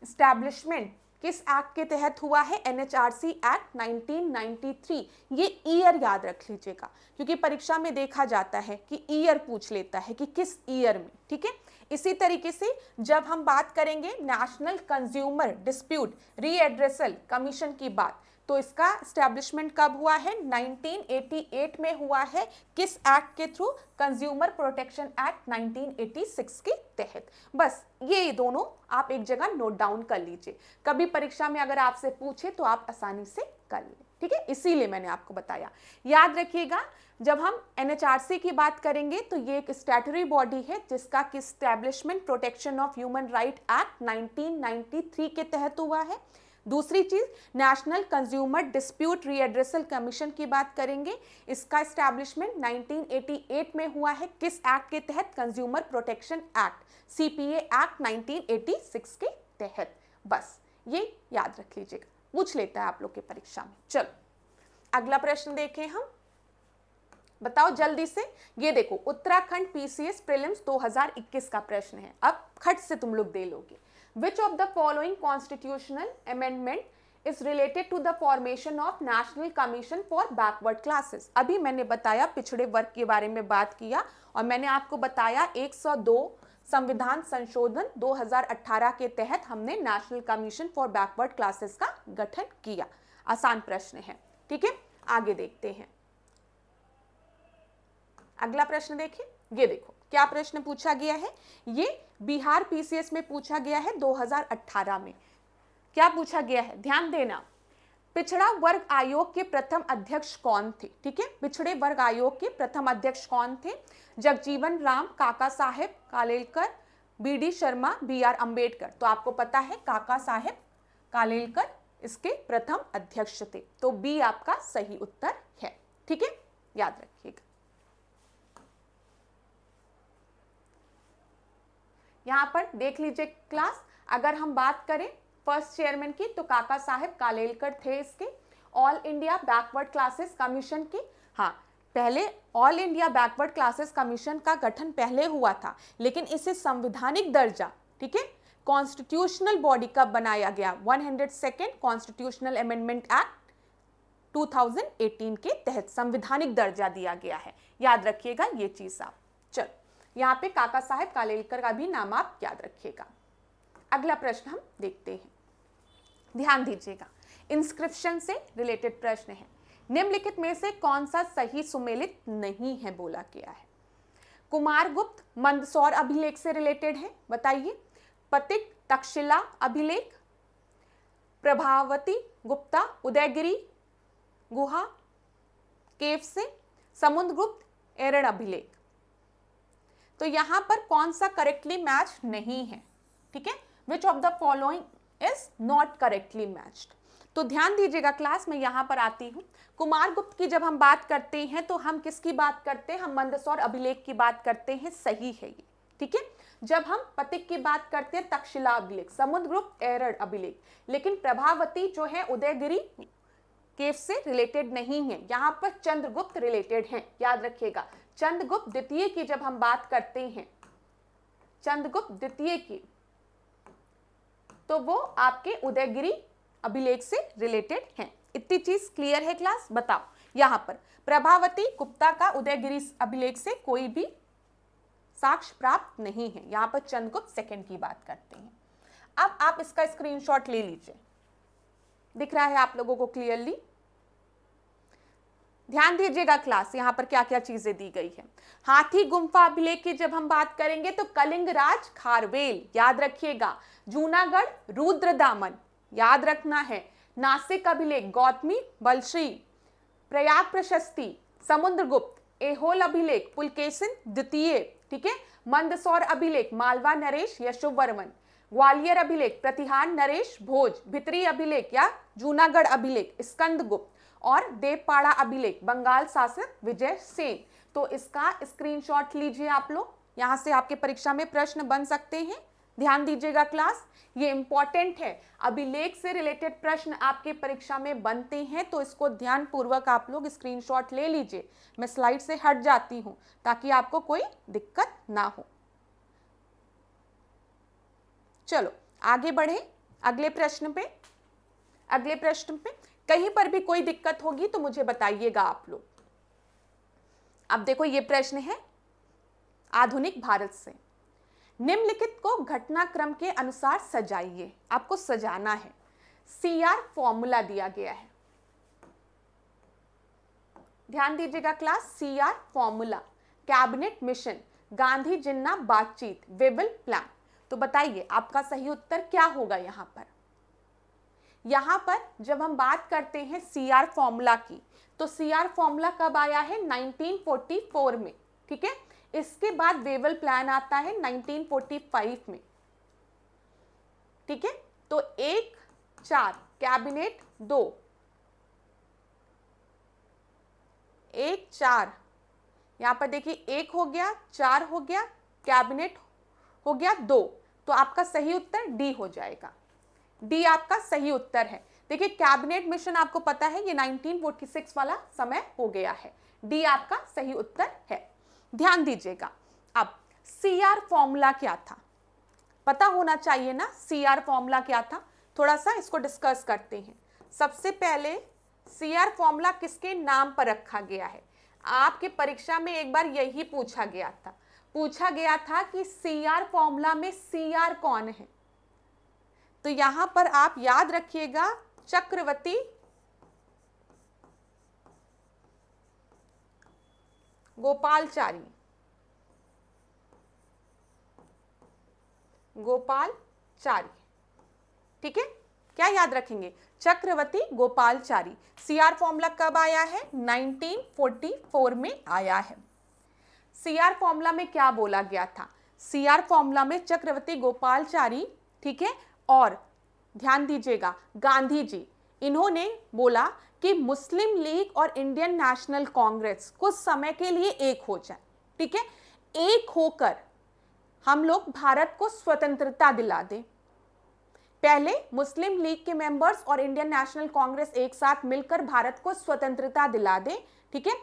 इस्टेब्लिशमेंट किस एक्ट के तहत हुआ है, एनएचआरसी एक्ट 1993। ये ईयर याद रख लीजिएगा, क्योंकि परीक्षा में देखा जाता है कि ईयर पूछ लेता है कि किस ईयर में, ठीक है। इसी तरीके से जब हम बात करेंगे नेशनल कंज्यूमर डिस्प्यूट रीएड्रेसल कमीशन की बात, तो इसका स्टैब्लिशमेंट कब हुआ है, 1988 में हुआ है। किस एक्ट के थ्रू, कंज्यूमर प्रोटेक्शन एक्ट 1986 के तहत। बस ये दोनों आप एक जगह नोट डाउन कर लीजिए, कभी परीक्षा में अगर आपसे पूछे तो आप आसानी से कर लें, ठीक है, इसीलिए मैंने आपको बताया। याद रखिएगा, जब हम एनएचआरसी की बात करेंगे तो ये एक स्टैट्यूटरी बॉडी है जिसका कि establishment protection of human right act 1993 के तहत हुआ है। दूसरी चीज, नेशनल कंज्यूमर डिस्प्यूट रीएड्रेसल कमीशन की बात करेंगे, इसका एस्टैब्लिशमेंट 1988 में हुआ है। किस एक्ट के तहत, consumer protection act CPA act 1986 के तहत। बस ये याद रख लीजिएगा, पूछ लेता है आप लोग के परीक्षा में। चलो अगला प्रश्न देखें हम, बताओ जल्दी से। ये देखो, उत्तराखंड पीसीएस प्रीलिम्स 2021 का प्रश्न है, अब खट से तुम लोग दे लोगे। Which of the following constitutional amendment is related to the formation of National Commission for Backward Classes? अभी मैंने बताया पिछड़े वर्ग के बारे में बात किया, और मैंने आपको बताया 102 संविधान संशोधन 2018 के तहत हमने national commission for backward classes का गठन किया। आसान प्रश्न है, ठीक है। आगे देखते हैं, अगला प्रश्न देखें। ये देखो क्या प्रश्न पूछा गया है, ये बिहार पीसीएस में पूछा गया है 2018 में। क्या पूछा गया है, ध्यान देना। पिछड़ा वर्ग आयोग के प्रथम अध्यक्ष कौन थे, ठीक है, पिछड़े वर्ग आयोग के प्रथम अध्यक्ष कौन थे? जगजीवन राम, काका साहेब कालेलकर, बीडी शर्मा, बीआर अंबेडकर। तो आपको पता है काका साहेब कालेलकर इसके प्रथम अध्यक्ष थे, तो बी आपका सही उत्तर है, ठीक है, याद रखिएगा। यहाँ पर देख लीजिए क्लास, अगर हम बात करें फर्स्ट चेयरमैन की, तो काका साहेब कालेलकर थे इसके। All India backward classes commission की, हाँ, पहले all India backward classes commission का गठन पहले हुआ था, लेकिन इसे संवैधानिक दर्जा, ठीक है, कॉन्स्टिट्यूशनल बॉडी कब बनाया गया, 102nd कॉन्स्टिट्यूशनल अमेंडमेंट एक्ट 2018 के तहत संवैधानिक दर्जा दिया गया है। याद रखिएगा ये चीज आप। चलो यहाँ पे काका साहेब कालेलकर का भी नाम आप याद रखिएगा। अगला प्रश्न हम देखते हैं, ध्यान दीजिएगा, इंस्क्रिप्शन से रिलेटेड प्रश्न है। निम्नलिखित में से कौन सा सही सुमेलित नहीं है बोला गया है? कुमारगुप्त मंदसौर अभिलेख से रिलेटेड है, बताइए। पतिक तक्षशिला अभिलेख, प्रभावती गुप्ता उदयगिरी गुहा केव से, समुद्रगुप्त एरड़ अभिलेख। तो यहां पर कौन सा करेक्टली मैच नहीं है, ठीक है, which of the following is not correctly matched. तो ध्यान दीजिएगा क्लास, में यहां पर आती हूं। कुमारगुप्त की जब हम बात करते हैं तो हम किसकी बात करते हैं, हम मंदसौर अभिलेख की बात करते हैं, सही है ये, ठीक है। जब हम पतिक की बात करते हैं तक्षशिला अभिलेख, समुद्रगुप्त एरड़ अभिलेख, लेकिन प्रभावती जो है उदयगिरी केव से रिलेटेड नहीं है, यहां पर चंद्रगुप्त रिलेटेड हैं, याद रखिएगा। चंद्रगुप्त द्वितीय की जब हम बात करते हैं, चंद्रगुप्त द्वितीय की, तो वो आपके उदयगिरी अभिलेख से रिलेटेड हैं। इतनी चीज क्लियर है क्लास? बताओ, यहां पर प्रभावती गुप्ता का उदयगिरी अभिलेख से कोई भी साक्ष्य प्राप्त नहीं है, यहां पर चंद्रगुप्त सेकंड की बात करते हैं। अब आप इसका स्क्रीनशॉट ले लीजिए, दिख रहा है आप लोगों को क्लियरली? ध्यान दीजिएगा क्लास, यहां पर क्या क्या चीजें दी गई है। हाथी गुम्फा अभिलेख की जब हम बात करेंगे तो कलिंगराज खारवेल, याद रखिएगा। जूनागढ़ रुद्रदामन, याद रखना है। नासिक अभिलेख गौतमी बलश्री, प्रयाग प्रशस्ति समुद्रगुप्त, एहोल अभिलेख पुलकेशिन द्वितीय, ठीक है। मंदसौर अभिलेख मालवा नरेश यशोवर्मन, ग्वालियर अभिलेख प्रतिहार नरेश भोज, भितरी अभिलेख या जूनागढ़ अभिलेख स्कंदगुप्त, और देवपाड़ा अभिलेख बंगाल शासक विजय सेन। तो इसका स्क्रीनशॉट लीजिए आप लोग, यहाँ से आपके परीक्षा में प्रश्न बन सकते हैं। ध्यान दीजिएगा क्लास, ये इंपॉर्टेंट है। अभिलेख से रिलेटेड प्रश्न आपके परीक्षा में बनते हैं, तो इसको ध्यान पूर्वक आप लोग स्क्रीनशॉट ले लीजिए। मैं स्लाइड से हट जाती हूं ताकि आपको कोई दिक्कत ना हो। चलो आगे बढ़े अगले प्रश्न पे। अगले प्रश्न पे कहीं पर भी कोई दिक्कत होगी तो मुझे बताइएगा आप लोग। अब देखो ये प्रश्न है आधुनिक भारत से। निम्नलिखित को घटनाक्रम के अनुसार सजाइए। आपको सजाना है। CR फॉर्मूला दिया गया है, ध्यान दीजिएगा class. CR formula, cabinet mission, Gandhi Jinnah बातचीत, वेबल प्लान। तो बताइए आपका सही उत्तर क्या होगा। यहां पर जब हम बात करते हैं CR फॉर्मूला की, तो CR फॉर्मूला कब आया है? 1944 में, ठीक है। इसके बाद वेबल प्लान आता है 1945 में, ठीक है। तो 1 4 कैबिनेट 2, 1 4 यहां पर देखिए 1 हो गया, 4 हो गया, कैबिनेट हो गया 2। तो आपका सही उत्तर डी हो जाएगा। डी आपका सही उत्तर है। देखिए कैबिनेट मिशन आपको पता है ये 1946 वाला समय हो गया है। डी आपका सही उत्तर है। ध्यान दीजिएगा। अब CR फॉर्मूला क्या था, पता होना चाहिए ना। CR फॉर्मूला क्या था, थोड़ा सा इसको डिस्कस करते हैं। सबसे पहले CR फॉर्मूला किसके नाम पर रखा गया है? आपके परीक्षा में एक बार यही पूछा गया था कि CR फॉर्मूला में CR कौन है? तो यहां पर आप याद रखिएगा चक्रवर्ती गोपालाचारी, ठीक है। क्या याद रखेंगे? चक्रवर्ती गोपालाचारी। CR फॉर्मूला कब आया है? 1944 में आया है। CR फॉर्मूला में क्या बोला गया था? CR फॉर्मूला में चक्रवर्ती गोपालाचारी, ठीक है, और ध्यान दीजिएगा गांधी जी, इन्होंने बोला कि मुस्लिम लीग और इंडियन नेशनल कांग्रेस कुछ समय के लिए एक हो जाए, ठीक है। एक होकर हम लोग भारत को स्वतंत्रता दिला दें। पहले मुस्लिम लीग के मेंबर्स और इंडियन नेशनल कांग्रेस एक साथ मिलकर भारत को स्वतंत्रता दिला दें, ठीक है।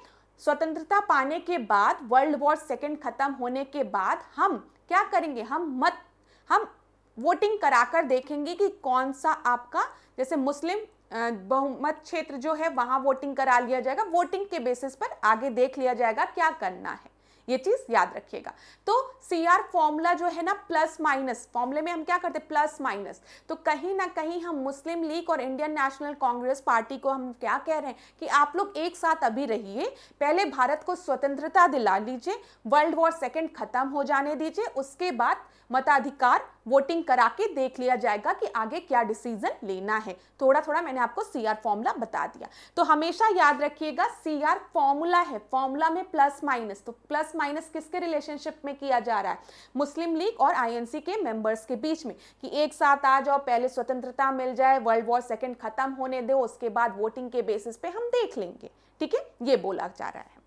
स्वतंत्रता पाने के बाद, वर्ल्ड वॉर सेकेंड खत्म होने के बाद हम क्या करेंगे? हम वोटिंग कराकर देखेंगे कि कौन सा आपका, जैसे मुस्लिम बहुमत क्षेत्र जो है वहां वोटिंग करा लिया जाएगा। वोटिंग के बेसिस पर आगे देख लिया जाएगा क्या करना है। ये चीज याद रखिएगा। तो CR फॉर्मूला जो है ना, प्लस माइनस, फॉर्मूले में हम क्या करते हैं? Plus minus. तो कहीं ना कहीं हम मुस्लिम लीग और इंडियन नेशनल कांग्रेस पार्टी को हम क्या कह रहे हैं कि आप लोग एक साथ अभी रहिए, पहले भारत को स्वतंत्रता दिला लीजिए, वर्ल्ड वॉर सेकेंड खत्म हो जाने दीजिए, उसके बाद मताधिकार वोटिंग करा के देख लिया जाएगा कि आगे क्या डिसीजन लेना है। थोड़ा थोड़ा मैंने आपको CR फॉर्मूला बता दिया। तो हमेशा याद रखिएगा CR फॉर्मूला है, फॉर्मूला में प्लस माइनस। तो प्लस माइनस किसके रिलेशनशिप में किया जा रहा है? मुस्लिम लीग और INC के मेंबर्स के बीच में, कि एक साथ आ जाओ, पहले स्वतंत्रता मिल जाए, वर्ल्ड वॉर सेकेंड खत्म होने दो, उसके बाद वोटिंग के बेसिस पे हम देख लेंगे, ठीक है। ये बोला जा रहा है।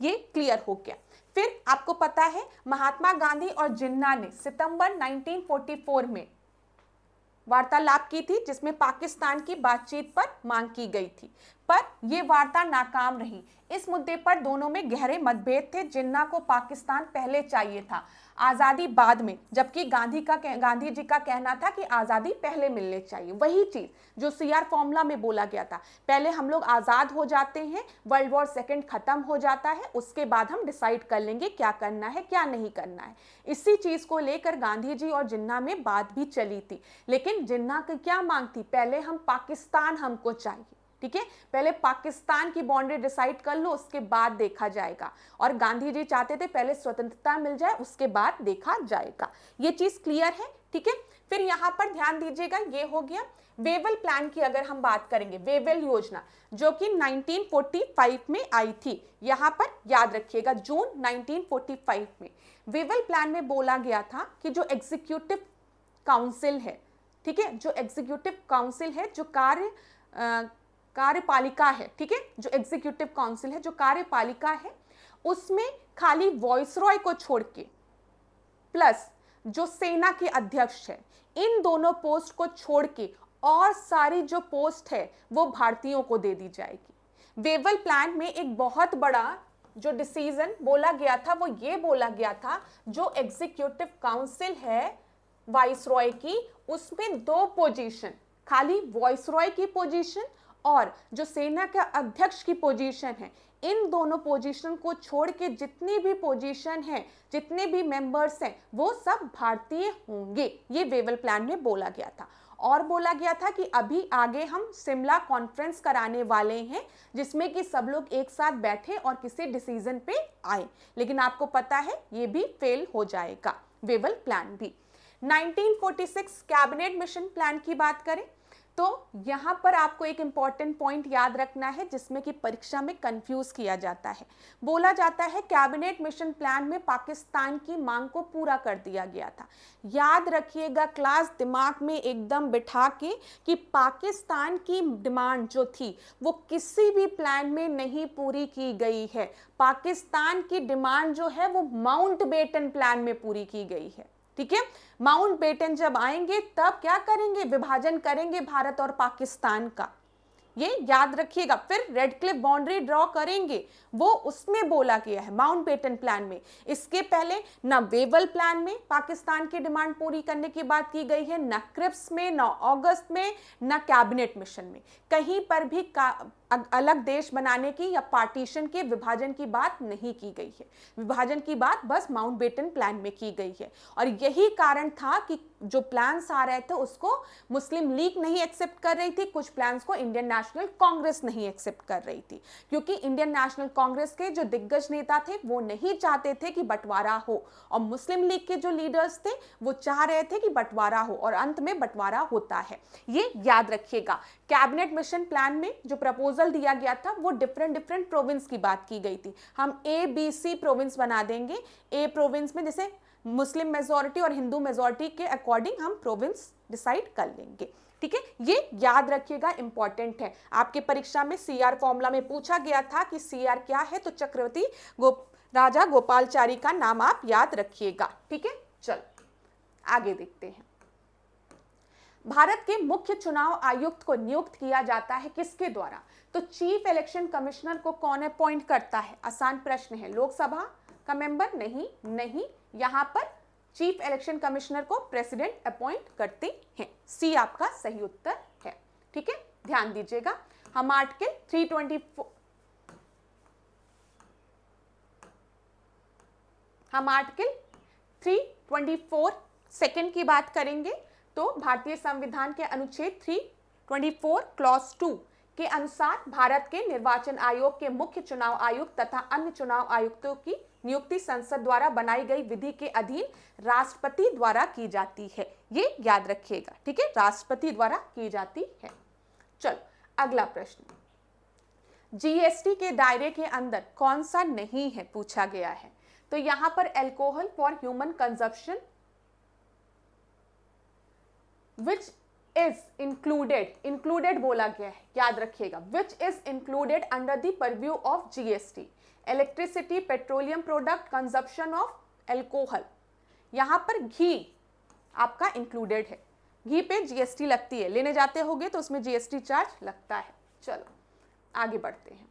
ये क्लियर हो गया। फिर आपको पता है महात्मा गांधी और जिन्ना ने सितंबर 1944 में वार्तालाप की थी, जिसमें पाकिस्तान की बातचीत पर मांग की गई थी, पर यह वार्ता नाकाम रही। इस मुद्दे पर दोनों में गहरे मतभेद थे। जिन्ना को पाकिस्तान पहले चाहिए था, आज़ादी बाद में, जबकि गांधी जी का कहना था कि आज़ादी पहले मिलनी चाहिए। वही चीज़ जो CR फॉर्मूला में बोला गया था, पहले हम लोग आज़ाद हो जाते हैं, वर्ल्ड वॉर सेकेंड खत्म हो जाता है, उसके बाद हम डिसाइड कर लेंगे क्या करना है क्या नहीं करना है। इसी चीज़ को लेकर गांधी जी और जिन्ना में बात भी चली थी। लेकिन जिन्ना की क्या मांग थी? पहले हम पाकिस्तान हमको चाहिए, ठीक है, पहले पाकिस्तान की बाउंड्री डिसाइड कर लो, उसके बाद देखा जाएगा। और गांधी जी चाहते थे पहले स्वतंत्रता मिल जाए, उसके बाद देखा जाएगा। ये चीज क्लियर है, ठीक है। फिर यहां पर ध्यान दीजिएगा, ये हो गया वेवल प्लान की। अगर हम बात करेंगे वेवल योजना, जो कि 1945 में आई थी, यहां पर याद रखिएगा जून 1945 में वेवल प्लान में बोला गया था कि जो एग्जीक्यूटिव काउंसिल है, ठीक है, जो एग्जीक्यूटिव काउंसिल है, जो कार्यपालिका है, ठीक है, जो एग्जीक्यूटिव काउंसिल है, जो कार्यपालिका है, उसमें खाली वॉइसरॉय को छोड़ के प्लस जो सेना के अध्यक्ष है, इन दोनों पोस्ट को छोड़ के और सारी जो पोस्ट है वो भारतीयों को दे दी जाएगी। वेवल प्लान में एक बहुत बड़ा जो डिसीजन बोला गया था वो ये बोला गया था, जो एग्जीक्यूटिव काउंसिल है वाइसरॉय की, उसमें 2 पोजीशन, खाली वाइसरॉय की पोजीशन और जो सेना के अध्यक्ष की पोजीशन है, इन दोनों पोजीशन को छोड़ के जितनी भी पोजीशन है, जितने भी मेंबर्स हैं, वो सब भारतीय होंगे। ये वेवल प्लान में बोला गया था। और बोला गया था कि अभी आगे हम शिमला कॉन्फ्रेंस कराने वाले हैं, जिसमें कि सब लोग एक साथ बैठे और किसी डिसीजन पे आए, लेकिन आपको पता है ये भी फेल हो जाएगा, वेवल प्लान भी। 1946 कैबिनेट मिशन प्लान की बात करें तो यहां पर आपको एक इंपॉर्टेंट पॉइंट याद रखना है, जिसमें कि परीक्षा में कंफ्यूज किया जाता है। बोला जाता है कैबिनेट मिशन प्लान में पाकिस्तान की मांग को पूरा कर दिया गया था। याद रखिएगा क्लास, दिमाग में एकदम बिठा के, कि पाकिस्तान की डिमांड जो थी वो किसी भी प्लान में नहीं पूरी की गई है। पाकिस्तान की डिमांड जो है वो माउंटबेटन प्लान में पूरी की गई है। ठीक है, माउंटबेटन जब आएंगे तब क्या करेंगे, विभाजन करेंगे भारत और पाकिस्तान का, ये याद रखिएगा। फिर रेड क्लिफ बाउंड्री ड्रॉ करेंगे, वो उसमें बोला गया है माउंटबेटन प्लान में। इसके पहले ना वेवल प्लान में पाकिस्तान की डिमांड पूरी करने की बात की गई है, ना क्रिप्स में, ना अगस्त में, ना कैबिनेट मिशन में, कहीं पर भी अलग देश बनाने की या पार्टीशन के विभाजन की बात नहीं की गई है। विभाजन की बात बस माउंटबेटन प्लान में की गई है। और यही कारण था कि जो प्लान्स आ रहे थे उसको मुस्लिम लीग नहीं एक्सेप्ट कर रही थी, कुछ प्लान्स को इंडियन नेशनल कांग्रेस नहीं एक्सेप्ट कर रही थी, क्योंकि इंडियन नेशनल कांग्रेस के जो दिग्गज नेता थे वो नहीं चाहते थे कि बंटवारा हो, और मुस्लिम लीग के जो लीडर्स थे वो चाह रहे थे कि बंटवारा हो, और अंत में बंटवारा होता है। ये याद रखिएगा। कैबिनेट मिशन प्लान में जो प्रपोजल दिया गया था वो डिफरेंट प्रोविंस की बात की गई थी। हम ABC प्रोविंस बना देंगे। ए प्रोविंस में जैसे मुस्लिम मेजॉरिटी और हिंदू मेजॉरिटी के अकॉर्डिंग हम प्रोविंस डिसाइड कर लेंगे। ठीक है, ये याद रखिएगा, इंपॉर्टेंट है। आपके परीक्षा में CR फॉर्मूला में पूछा गया था कि CR क्या है, तो चक्रवर्ती राजा गोपालचारी का नाम आप याद रखिएगा। ठीक है, चलो आगे देखते हैं। भारत के मुख्य चुनाव आयुक्त को नियुक्त किया जाता है किसके द्वारा, तो चीफ इलेक्शन कमिश्नर को कौन अपॉइंट करता है? आसान प्रश्न है। लोकसभा का मेंबर? नहीं, यहाँ पर चीफ इलेक्शन कमिश्नर को प्रेसिडेंट अपॉइंट करते हैं। सी आपका सही उत्तर है। ठीक है, ध्यान दीजिएगा। हम आर्टिकल 324 सेकंड की बात करेंगे। तो भारतीय संविधान के अनुच्छेद 324 क्लॉज 2 के अनुसार भारत के निर्वाचन आयोग के मुख्य चुनाव आयुक्त तथा अन्य चुनाव आयुक्तों की नियुक्ति संसद द्वारा बनाई गई विधि के अधीन राष्ट्रपति द्वारा की जाती है। ये याद रखिएगा। ठीक है, राष्ट्रपति द्वारा की जाती है। चलो अगला प्रश्न, GST के दायरे के अंदर कौन सा नहीं है पूछा गया है। तो यहां पर alcohol for human consumption which is included बोला गया है, याद रखिएगा, which is included under the purview of GST, electricity, petroleum product, consumption of alcohol। यहाँ पर घी आपका इंक्लूडेड है। घी पे GST लगती है, लेने जाते होगे तो उसमें GST चार्ज लगता है। चलो आगे बढ़ते हैं।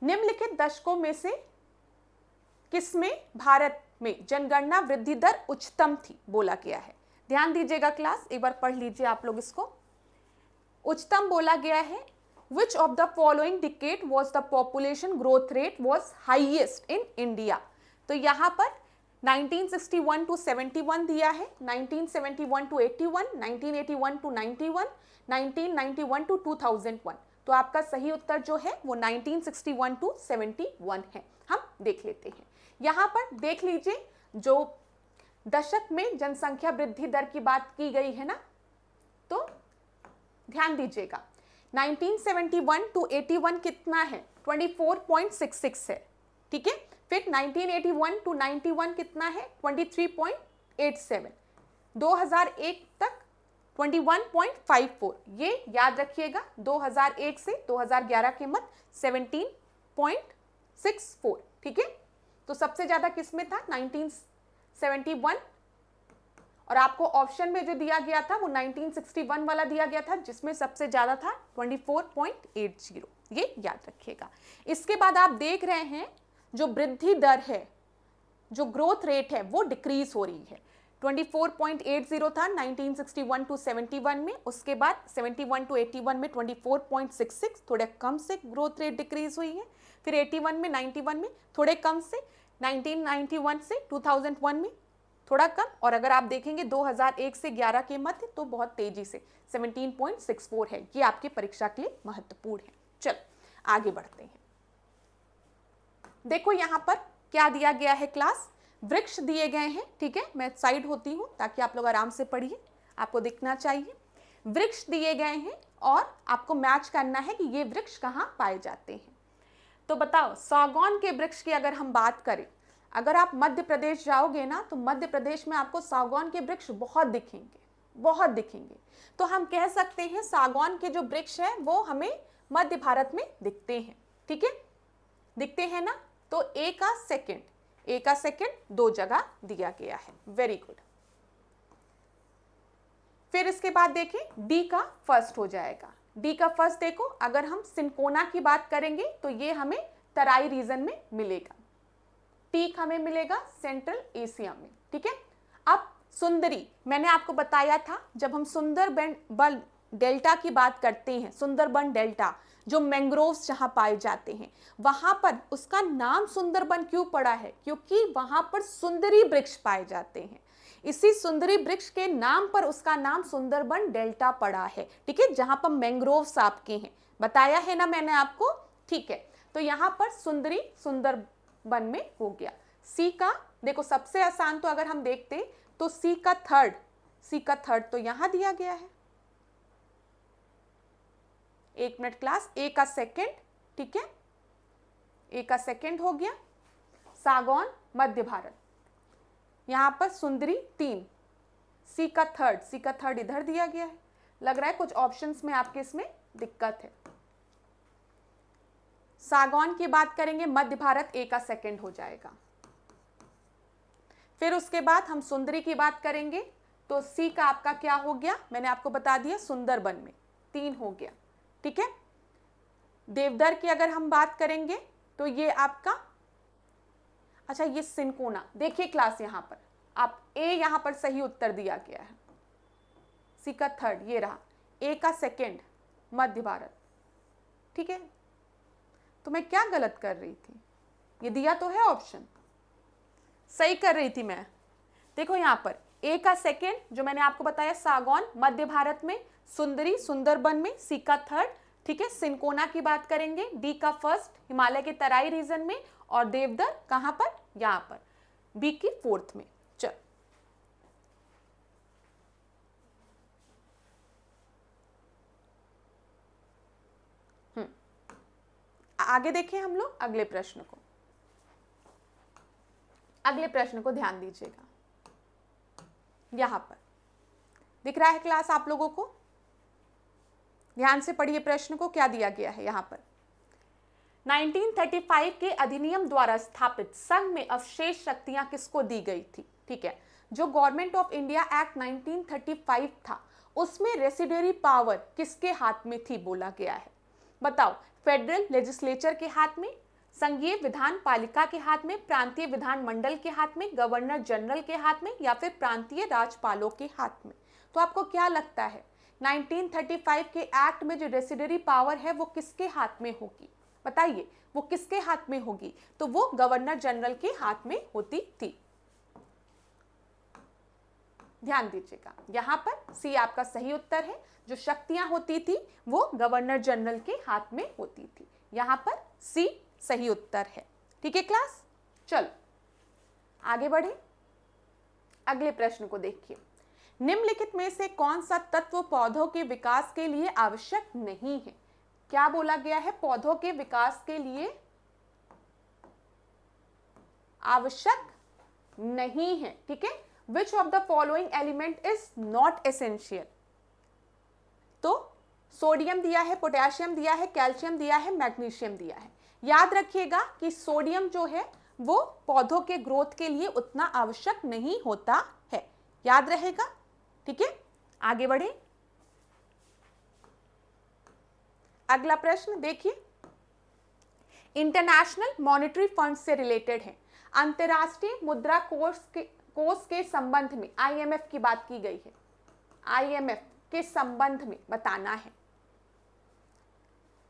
निम्नलिखित दशकों में से किसमें भारत में जनगणना वृद्धि दर उच्चतम थी बोला गया है। ध्यान दीजिएगा क्लास, एक बार पढ़ लीजिए आप लोग इसको। उच्चतम बोला गया है, which of the following decade was the population growth rate was highest in India। तो यहाँ पर 1961 to 71 दिया है, 1971 to 81, 1981 to 91, 1991 to 2001। तो आपका सही उत्तर जो है वो 1961 to 71 है। हम देख लेते हैं। यहाँ पर देख लीजिए, जो दशक में जनसंख्या वृद्धि दर की बात की गई है ना, तो ध्यान दीजिएगा 1971 टू 81 कितना है, 24.66 है। ठीक है, फिर 1981 टू 91 कितना है, 23.87, 2001 तक 21.54। ये याद रखिएगा, 2001 से 2011 की मत 1964, ठीक है। तो सबसे ज्यादा किस में था? 1971, और आपको ऑप्शन में जो दिया गया था वो 1961 वाला दिया गया था, जिसमें सबसे ज्यादा था 24.80, ये याद रखिएगा। इसके बाद आप देख रहे हैं जो वृद्धि दर है, जो ग्रोथ रेट है, वो डिक्रीज हो रही है। 24.80 था 1961 टू 71 में, उसके बाद 71 टू 81 में 24.66, थोड़े कम से ग्रोथ रेट डिक्रीज हुई है। फिर 81 में, 91 में थोड़े कम से, 1991 से 2001 में थोड़ा कम, और अगर आप देखेंगे 2001 से 11 के मध्य तो बहुत तेजी से 17.64 है। ये आपकी परीक्षा के लिए महत्वपूर्ण है। चल आगे बढ़ते हैं। देखो यहां पर क्या दिया गया है क्लास, वृक्ष दिए गए हैं, ठीक है। मैं साइड होती हूं ताकि आप लोग आराम से पढ़िए, आपको दिखना चाहिए। वृक्ष दिए गए हैं और आपको मैच करना है कि ये वृक्ष कहां पाए जाते हैं। तो बताओ, सागौन के वृक्ष की अगर हम बात करें, अगर आप मध्य प्रदेश जाओगे ना तो मध्य प्रदेश में आपको सागौन के वृक्ष बहुत दिखेंगे, बहुत दिखेंगे। तो हम कह सकते हैं सागौन के जो वृक्ष है वो हमें मध्य भारत में दिखते हैं, ठीक है, दिखते हैं ना। तो ए का सेकंड दो जगह दिया गया है, वेरी गुड। फिर इसके बाद देखें डी का फर्स्ट हो जाएगा। डी का फर्स्ट देखो, अगर हम सिंकोना की बात करेंगे तो ये हमें तराई रीजन में मिलेगा। टीक हमें मिलेगा सेंट्रल एशिया में, ठीक है। अब सुंदरी, मैंने आपको बताया था जब हम सुंदरबन डेल्टा की बात करते हैं, सुंदरबन डेल्टा जो मैंग्रोव्स जहां पाए जाते हैं, वहां पर उसका नाम सुंदरबन क्यों पड़ा है? क्योंकि वहां पर सुंदरी वृक्ष पाए जाते हैं। इसी सुंदरी वृक्ष के नाम पर उसका नाम सुंदरबन डेल्टा पड़ा है, ठीक है, जहां पर मैंग्रोव्स आपके हैं, बताया है ना मैंने आपको, ठीक है। तो यहां पर सुंदरी सुंदरबन में हो गया। सी का देखो सबसे आसान, तो अगर हम देखते तो सी का थर्ड तो यहां दिया गया है। एक मिनट क्लास, ए का सेकंड, ठीक है, ए का सेकंड हो गया। सागौन मध्य भारत, यहां पर सुंदरी 3, सी का थर्ड इधर दिया गया है। लग रहा है कुछ ऑप्शंस में आपके इसमें दिक्कत है। सागौन की बात करेंगे मध्य भारत, ए का सेकंड हो जाएगा। फिर उसके बाद हम सुंदरी की बात करेंगे तो सी का आपका क्या हो गया, मैंने आपको बता दिया सुंदरबन में 3 हो गया, ठीक है। देवदार की अगर हम बात करेंगे तो ये आपका, अच्छा ये सिंकोना, देखिए क्लास यहां पर आप ए यहां पर सही उत्तर दिया गया है। सी का थर्ड ये रहा, ए का सेकंड मध्य भारत, ठीक है। तो मैं क्या गलत कर रही थी? ये दिया तो है ऑप्शन, सही कर रही थी मैं। देखो यहां पर ए का सेकंड जो मैंने आपको बताया सागौन मध्य भारत में, सुंदरी सुंदरबन में, सी का थर्ड, ठीक है। सिंकोना की बात करेंगे, डी का फर्स्ट हिमालय के तराई रीजन में, और देवदार कहां पर, यहां पर बी की फोर्थ में। चल आगे देखें हम लोग अगले प्रश्न को। अगले प्रश्न को ध्यान दीजिएगा, यहां पर दिख रहा है क्लास आप लोगों को, ध्यान से पढ़िए प्रश्न को, क्या दिया गया है यहां पर। 1935 के अधिनियम द्वारा स्थापित संघ में अवशेष शक्तियां किसको दी गई थी, ठीक है। जो गवर्नमेंट ऑफ इंडिया एक्ट 1935 था उसमें रेसिडरी पावर किसके हाथ में थी बोला गया है, बताओ। फेडरल लेजिस्लेचर के हाथ में, संघीय विधान पालिका के हाथ में, प्रांतीय विधान मंडल के हाथ में, गवर्नर जनरल के हाथ में, या फिर प्रांतीय राज्यपालों के हाथ में। तो आपको क्या लगता है 1935 के एक्ट में जो रेसिडरी पावर है वो किसके हाथ में होगी, बताइए, वो किसके हाथ में होगी? तो वो गवर्नर जनरल के हाथ में होती थी। ध्यान दीजिएगा, यहां पर सी आपका सही उत्तर है। जो शक्तियां होती थी वो गवर्नर जनरल के हाथ में होती थी, यहां पर सी सही उत्तर है, ठीक है क्लास। चलो आगे बढ़े, अगले प्रश्न को देखिए। निम्नलिखित में से कौन सा तत्व पौधों के विकास के लिए आवश्यक नहीं है? क्या बोला गया है, पौधों के विकास के लिए आवश्यक नहीं है, ठीक है। Which of the following element is not essential? तो सोडियम दिया है, पोटेशियम दिया है, कैल्शियम दिया है, मैग्नीशियम दिया है। याद रखिएगा कि सोडियम जो है वो पौधों के ग्रोथ के लिए उतना आवश्यक नहीं होता है, याद रहेगा। ठीक है, आगे बढ़े। अगला प्रश्न देखिए, इंटरनेशनल मॉनेटरी फंड से रिलेटेड है। अंतर्राष्ट्रीय मुद्रा कोष के संबंध में आईएमएफ की बात की गई है, आईएमएफ के संबंध में बताना है।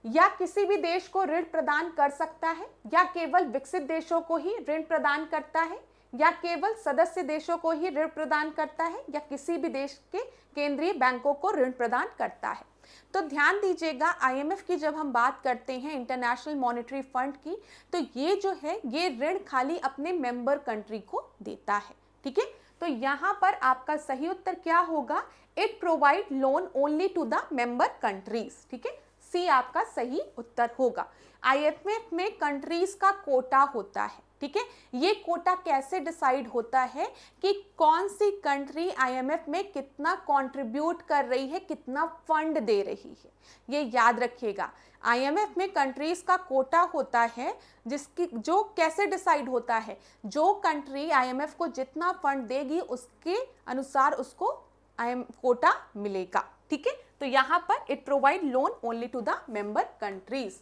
या किसी भी देश को ऋण प्रदान कर सकता है, या केवल विकसित देशों को ही ऋण प्रदान करता है, या केवल सदस्य देशों को ही ऋण प्रदान करता है, या किसी भी देश के केंद्रीय बैंकों को ऋण प्रदान करता है। तो ध्यान दीजिएगा, आईएमएफ की जब हम बात करते हैं, इंटरनेशनल मॉनेटरी फंड की, तो ये जो है ये ऋण खाली अपने मेंबर कंट्री को देता है। ठीक है, तो यहाँ पर आपका सही उत्तर क्या होगा, it provide loan only to the member countries. ठीक है, सी आपका सही उत्तर होगा। आईएमएफ में कंट्रीज का कोटा होता है। ठीक है, ये कोटा कैसे डिसाइड होता है कि कौन सी कंट्री आईएमएफ में कितना कंट्रीब्यूट कर रही है, कितना फंड दे रही है, ये याद रखिएगा। आईएमएफ में कंट्रीज का कोटा होता है, जिसकी जो कैसे डिसाइड होता है, जो कंट्री आईएमएफ को जितना फंड देगी उसके अनुसार उसको कोटा मिलेगा। ठीक है, तो यहां पर it provide loan only to the member countries.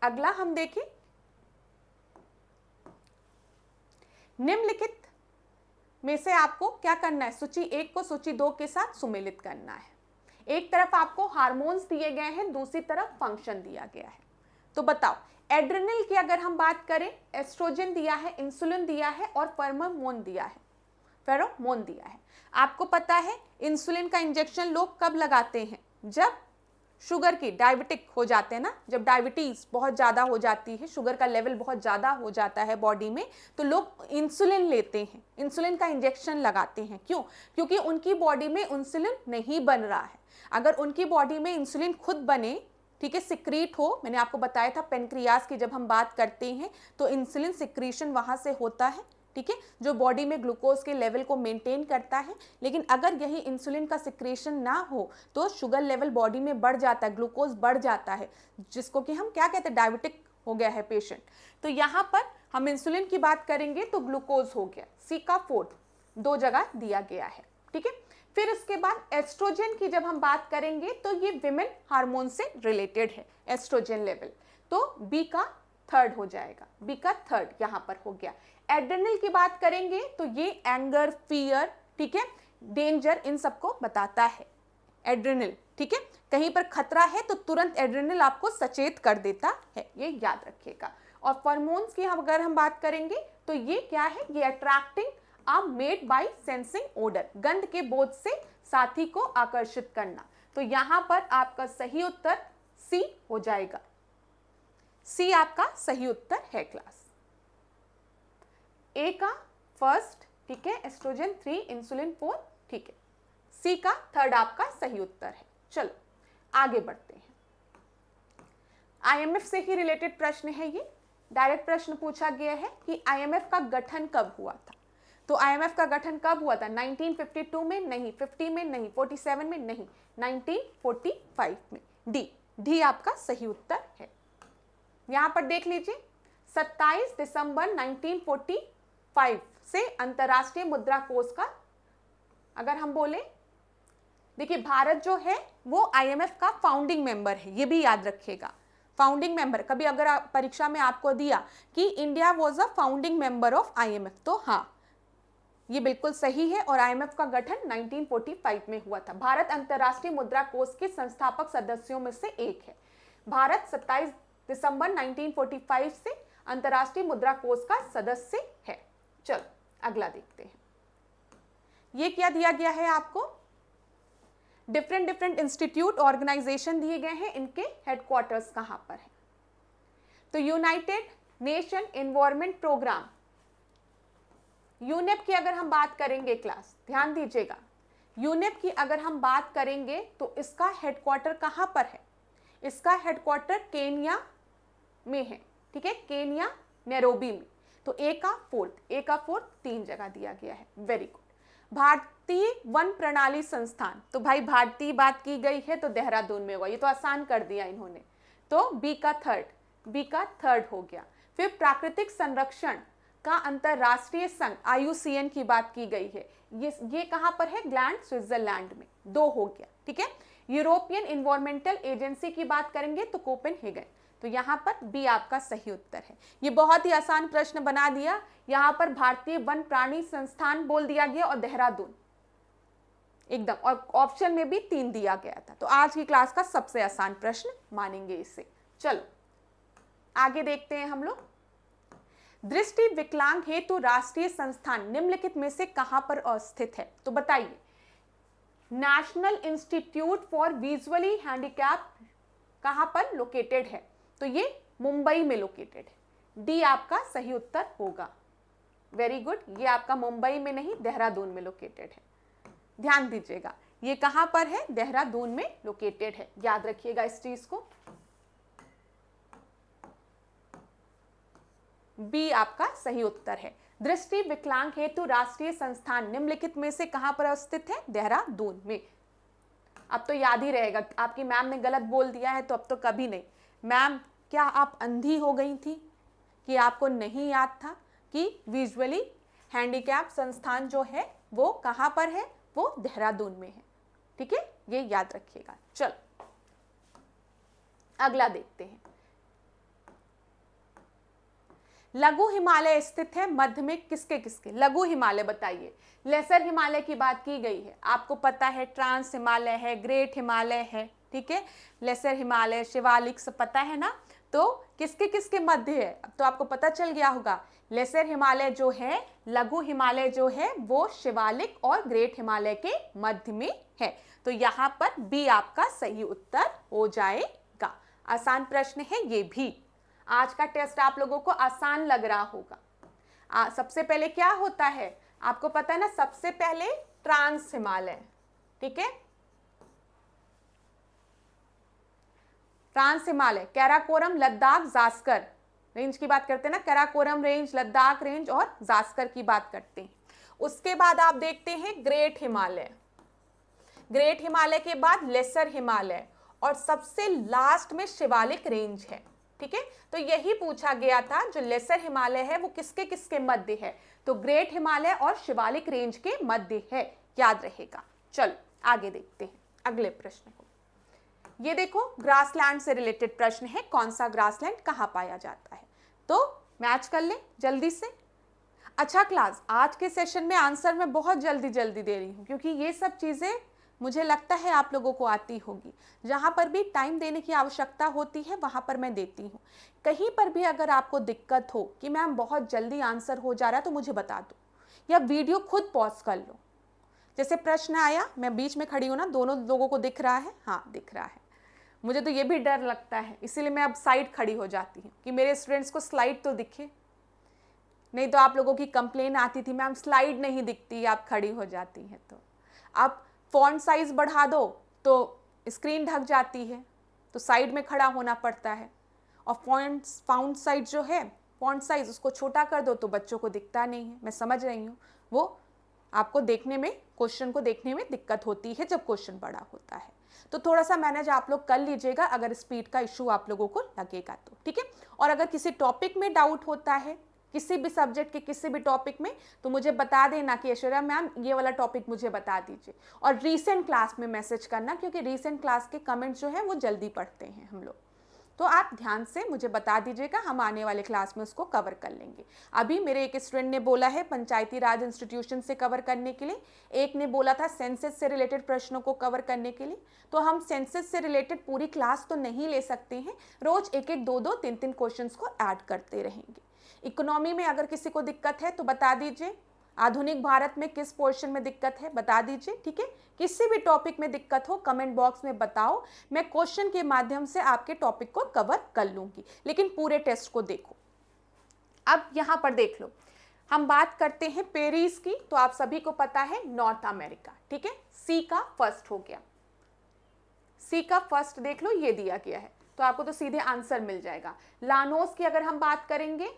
अगला हम देखें, निम्नलिखित में से आपको क्या करना है, सूची 1 को सूची 2 के साथ सुमेलित करना है। एक तरफ आपको हार्मोन्स दिए गए हैं, दूसरी तरफ फंक्शन दिया गया है। तो बताओ, एड्रेनल की अगर हम बात करें, एस्ट्रोजन दिया है, इंसुलिन दिया है और फेरोमोन दिया है। आपको पता है इंसुलिन का इंजेक्शन लोग कब लगाते हैं, जब शुगर की डायबिटिक हो जाते हैं ना, जब डायबिटीज बहुत ज़्यादा हो जाती है, शुगर का लेवल बहुत ज़्यादा हो जाता है बॉडी में, तो लोग इंसुलिन लेते हैं, इंसुलिन का इंजेक्शन लगाते हैं। क्यों? क्योंकि उनकी बॉडी में इंसुलिन नहीं बन रहा है। अगर उनकी बॉडी में इंसुलिन खुद बने, ठीक है, सिक्रीट हो, मैंने आपको बताया था पेनक्रियास की जब हम बात करते हैं तो इंसुलिन सिक्रीशन वहाँ से होता है। ठीक है, जो बॉडी में ग्लूकोज के लेवल को मेंटेन करता है। लेकिन अगर यही इंसुलिन का सिक्रेशन ना हो तो शुगर लेवल बॉडी में बढ़ जाता है, ग्लूकोज बढ़ जाता है, जिसको कि हम क्या कहते हैं, डायबिटिक हो गया है पेशेंट। तो यहाँ पर हम इंसुलिन की बात करेंगे तो ग्लूकोज हो गया, सी का 4 2 जगह दिया गया है। ठीक है, फिर उसके बाद एस्ट्रोजन की जब हम बात करेंगे तो ये विमेन हार्मोन से रिलेटेड है एस्ट्रोजन लेवल, तो बी का 3rd हो जाएगा, बी का 3rd यहाँ पर हो गया। एड्रेनल की बात करेंगे तो ये एंगर, फियर, ठीक है, डेंजर, इन सबको बताता है एड्रेनल। ठीक है, कहीं पर खतरा है तो तुरंत एड्रेनल आपको सचेत कर देता है, ये याद रखिएगा। और फॉर्मोन्स की अगर हम बात करेंगे तो ये क्या है, ये attracting are made by sensing odour, गंध के बोध से साथी को आकर्षित करना। तो यहां पर आपका सही उत्तर सी हो जाएगा, सी आपका सही उत्तर है क्लास। ए का 1st, ठीक है, एस्ट्रोजन 3, इंसुलिन 4, ठीक है, सी का 3rd आपका सही उत्तर है। चलो आगे बढ़ते हैं। आईएमएफ से ही रिलेटेड प्रश्न है ये, डायरेक्ट प्रश्न पूछा गया है कि आईएमएफ का गठन कब हुआ था। तो आईएमएफ का गठन कब हुआ था, 1952 में नहीं, 50 में नहीं, 47 में नहीं, 1945 में। डी आपका सही उत्तर है। यहां पर देख लीजिए, 27 दिसंबर 1945 से अंतर्राष्ट्रीय मुद्रा कोष का अगर हम बोले, देखिए भारत जो है वो आईएमएफ का फाउंडिंग मेंबर है, ये भी याद रखिएगा, फाउंडिंग मेंबर। कभी अगर परीक्षा में आपको दिया कि India was a founding member of IMF, तो हाँ ये बिल्कुल सही है। और आईएमएफ का गठन 1945 में हुआ था। भारत अंतर्राष्ट्रीय मुद्रा कोष के संस्थापक सदस्यों में से एक है। भारत 27 दिसंबर 1945 से अंतर्राष्ट्रीय मुद्रा कोष का सदस्य है। चलो अगला देखते हैं, ये क्या दिया गया है आपको, डिफरेंट इंस्टीट्यूट ऑर्गेनाइजेशन दिए गए हैं, इनके हेडक्वार्टर्स कहां पर है। तो United Nation Environment Programme, UNEP की अगर हम बात करेंगे क्लास, ध्यान दीजिएगा, यूनेप की अगर हम बात करेंगे तो इसका हेडक्वार्टर कहां पर है, इसका हेडक्वार्टर केनिया में है, ठीक है, केनिया नैरोबी में। तो ए का 4th 3 जगह दिया गया है, वेरी गुड। भारतीय वन प्रणाली संस्थान, तो भाई भारतीय बात की गई है तो देहरादून में होगा, ये तो आसान कर दिया इन्होंने। तो बी का 3rd बी का थर्ड हो गया। फिर प्राकृतिक संरक्षण का अंतरराष्ट्रीय संघ IUCN की बात की गई है, ये कहां पर है, ग्लैंड स्विट्जरलैंड में, 2 हो गया। ठीक है, यूरोपियन इन्वायरमेंटल एजेंसी की बात करेंगे तो कोपेनहेगन, तो यहां पर बी आपका सही उत्तर है। ये बहुत ही आसान प्रश्न बना दिया, यहां पर भारतीय वन प्राणी संस्थान बोल दिया गया और देहरादून एकदम, और ऑप्शन में भी 3 दिया गया था। तो आज की क्लास का सबसे आसान प्रश्न मानेंगे इसे। चलो आगे देखते हैं हम लोग। दृष्टि विकलांग हेतु राष्ट्रीय संस्थान निम्नलिखित में से कहां पर स्थित है, तो बताइए। National institute for visually handicap कहां पर लोकेटेड है, तो ये मुंबई में लोकेटेड है। डी आपका सही उत्तर होगा। वेरी गुड, ये आपका मुंबई में नहीं देहरादून में लोकेटेड है। ध्यान दीजिएगा, ये कहां पर है, देहरादून में लोकेटेड है, याद रखिएगा इस चीज को। बी आपका सही उत्तर है। दृष्टि विकलांग हेतु राष्ट्रीय संस्थान निम्नलिखित में से कहां पर स्थित है, देहरादून में। अब तो याद ही रहेगा, आपकी मैम ने गलत बोल दिया है तो अब तो कभी नहीं। मैम क्या आप अंधी हो गई थी कि आपको नहीं याद था कि विजुअली हैंडीकैप संस्थान जो है वो कहां पर है, वो देहरादून में है। ठीक है, ये याद रखिएगा। चलो अगला देखते हैं। लघु हिमालय स्थित है मध्य में किसके किसके, लघु हिमालय बताइए। लेसर हिमालय की बात की गई है, आपको पता है ट्रांस हिमालय है, ग्रेट हिमालय है। ठीक है, लेसर हिमालय, शिवालिक सब पता है ना, तो किसके किसके मध्य है, अब तो आपको पता चल गया होगा। लेसर हिमालय जो है, लघु हिमालय जो है वो शिवालिक और ग्रेट हिमालय के मध्य में है। तो यहाँ पर बी आपका सही उत्तर हो जाएगा। आसान प्रश्न है ये भी। आज का टेस्ट आप लोगों को आसान लग रहा होगा। सबसे पहले क्या होता है आपको पता है ना, सबसे पहले ट्रांस हिमालय। ठीक है, ट्रांस हिमालय कैराकोरम, लद्दाख, जास्कर रेंज की बात करते हैं ना, कैराकोरम रेंज, लद्दाख रेंज और जास्कर की बात करते हैं। उसके बाद आप देखते हैं ग्रेट हिमालय, ग्रेट हिमालय के बाद लेसर हिमालय और सबसे लास्ट में शिवालिक रेंज है। ठीक है, तो यही पूछा गया था, जो लेसर हिमालय है वो किसके किसके मध्य है, तो ग्रेट हिमालय और शिवालिक रेंज के मध्य है, याद रहेगा। चलो आगे देखते हैं अगले प्रश्न को। ये देखो ग्रासलैंड से रिलेटेड प्रश्न है, कौन सा ग्रासलैंड कहां पाया जाता है, तो मैच कर ले जल्दी से। अच्छा क्लास, आज के सेशन में आंसर मैं बहुत जल्दी जल्दी दे रही हूँ, क्योंकि ये सब चीजें मुझे लगता है आप लोगों को आती होगी। जहाँ पर भी टाइम देने की आवश्यकता होती है वहाँ पर मैं देती हूँ। कहीं पर भी अगर आपको दिक्कत हो कि मैम बहुत जल्दी आंसर हो जा रहा है तो मुझे बता दो, या वीडियो खुद पॉज कर लो। जैसे प्रश्न आया, मैं बीच में खड़ी हूँ ना, दोनों लोगों को दिख रहा है, हाँ दिख रहा है। मुझे तो ये भी डर लगता है, इसीलिए मैं अब साइड खड़ी हो जाती हूँ कि मेरे स्टूडेंट्स को स्लाइड तो दिखे। नहीं तो आप लोगों की कंप्लेन आती थी मैम स्लाइड नहीं दिखती, आप खड़ी हो जाती हैं। तो अब फॉन्ट साइज बढ़ा दो तो स्क्रीन ढक जाती है, तो साइड में खड़ा होना पड़ता है। और फॉन्ट साइज जो है, फॉन्ट साइज उसको छोटा कर दो तो बच्चों को दिखता नहीं है। मैं समझ रही हूँ, वो आपको देखने में, क्वेश्चन को देखने में दिक्कत होती है जब क्वेश्चन बड़ा होता है। तो थोड़ा सा मैनेज आप लोग कर लीजिएगा अगर स्पीड का इशू आप लोगों को लगेगा तो। ठीक है, और अगर किसी टॉपिक में डाउट होता है, किसी भी सब्जेक्ट के किसी भी टॉपिक में, तो मुझे बता देना कि ऐश्वर्या मैम ये वाला टॉपिक मुझे बता दीजिए। और रीसेंट क्लास में मैसेज करना, क्योंकि रीसेंट क्लास के कमेंट जो है वो जल्दी पढ़ते हैं हम लोग। तो आप ध्यान से मुझे बता दीजिएगा, हम आने वाले क्लास में उसको कवर कर लेंगे। अभी मेरे एक स्टूडेंट ने बोला है पंचायती राज इंस्टीट्यूशन से कवर करने के लिए, एक ने बोला था सेंसस से रिलेटेड प्रश्नों को कवर करने के लिए। तो हम सेंसस से रिलेटेड पूरी क्लास तो नहीं ले सकते हैं, रोज एक एक दो दो तीन तीन क्वेश्चन को ऐड करते रहेंगे। इकोनॉमी में अगर किसी को दिक्कत है तो बता दीजिए, आधुनिक भारत में किस पोर्शन में दिक्कत है बता दीजिए। ठीक है, किसी भी टॉपिक में दिक्कत हो कमेंट बॉक्स में बताओ, मैं क्वेश्चन के माध्यम से आपके टॉपिक को कवर कर लूंगी, लेकिन पूरे टेस्ट को देखो। अब यहां पर देख लो, हम बात करते हैं पेरिस की, तो आप सभी को पता है नॉर्थ अमेरिका। ठीक है, सी का फर्स्ट हो गया, सी का फर्स्ट देख लो, ये दिया गया है तो आपको तो सीधे आंसर मिल जाएगा। लानोस की अगर हम बात करेंगे,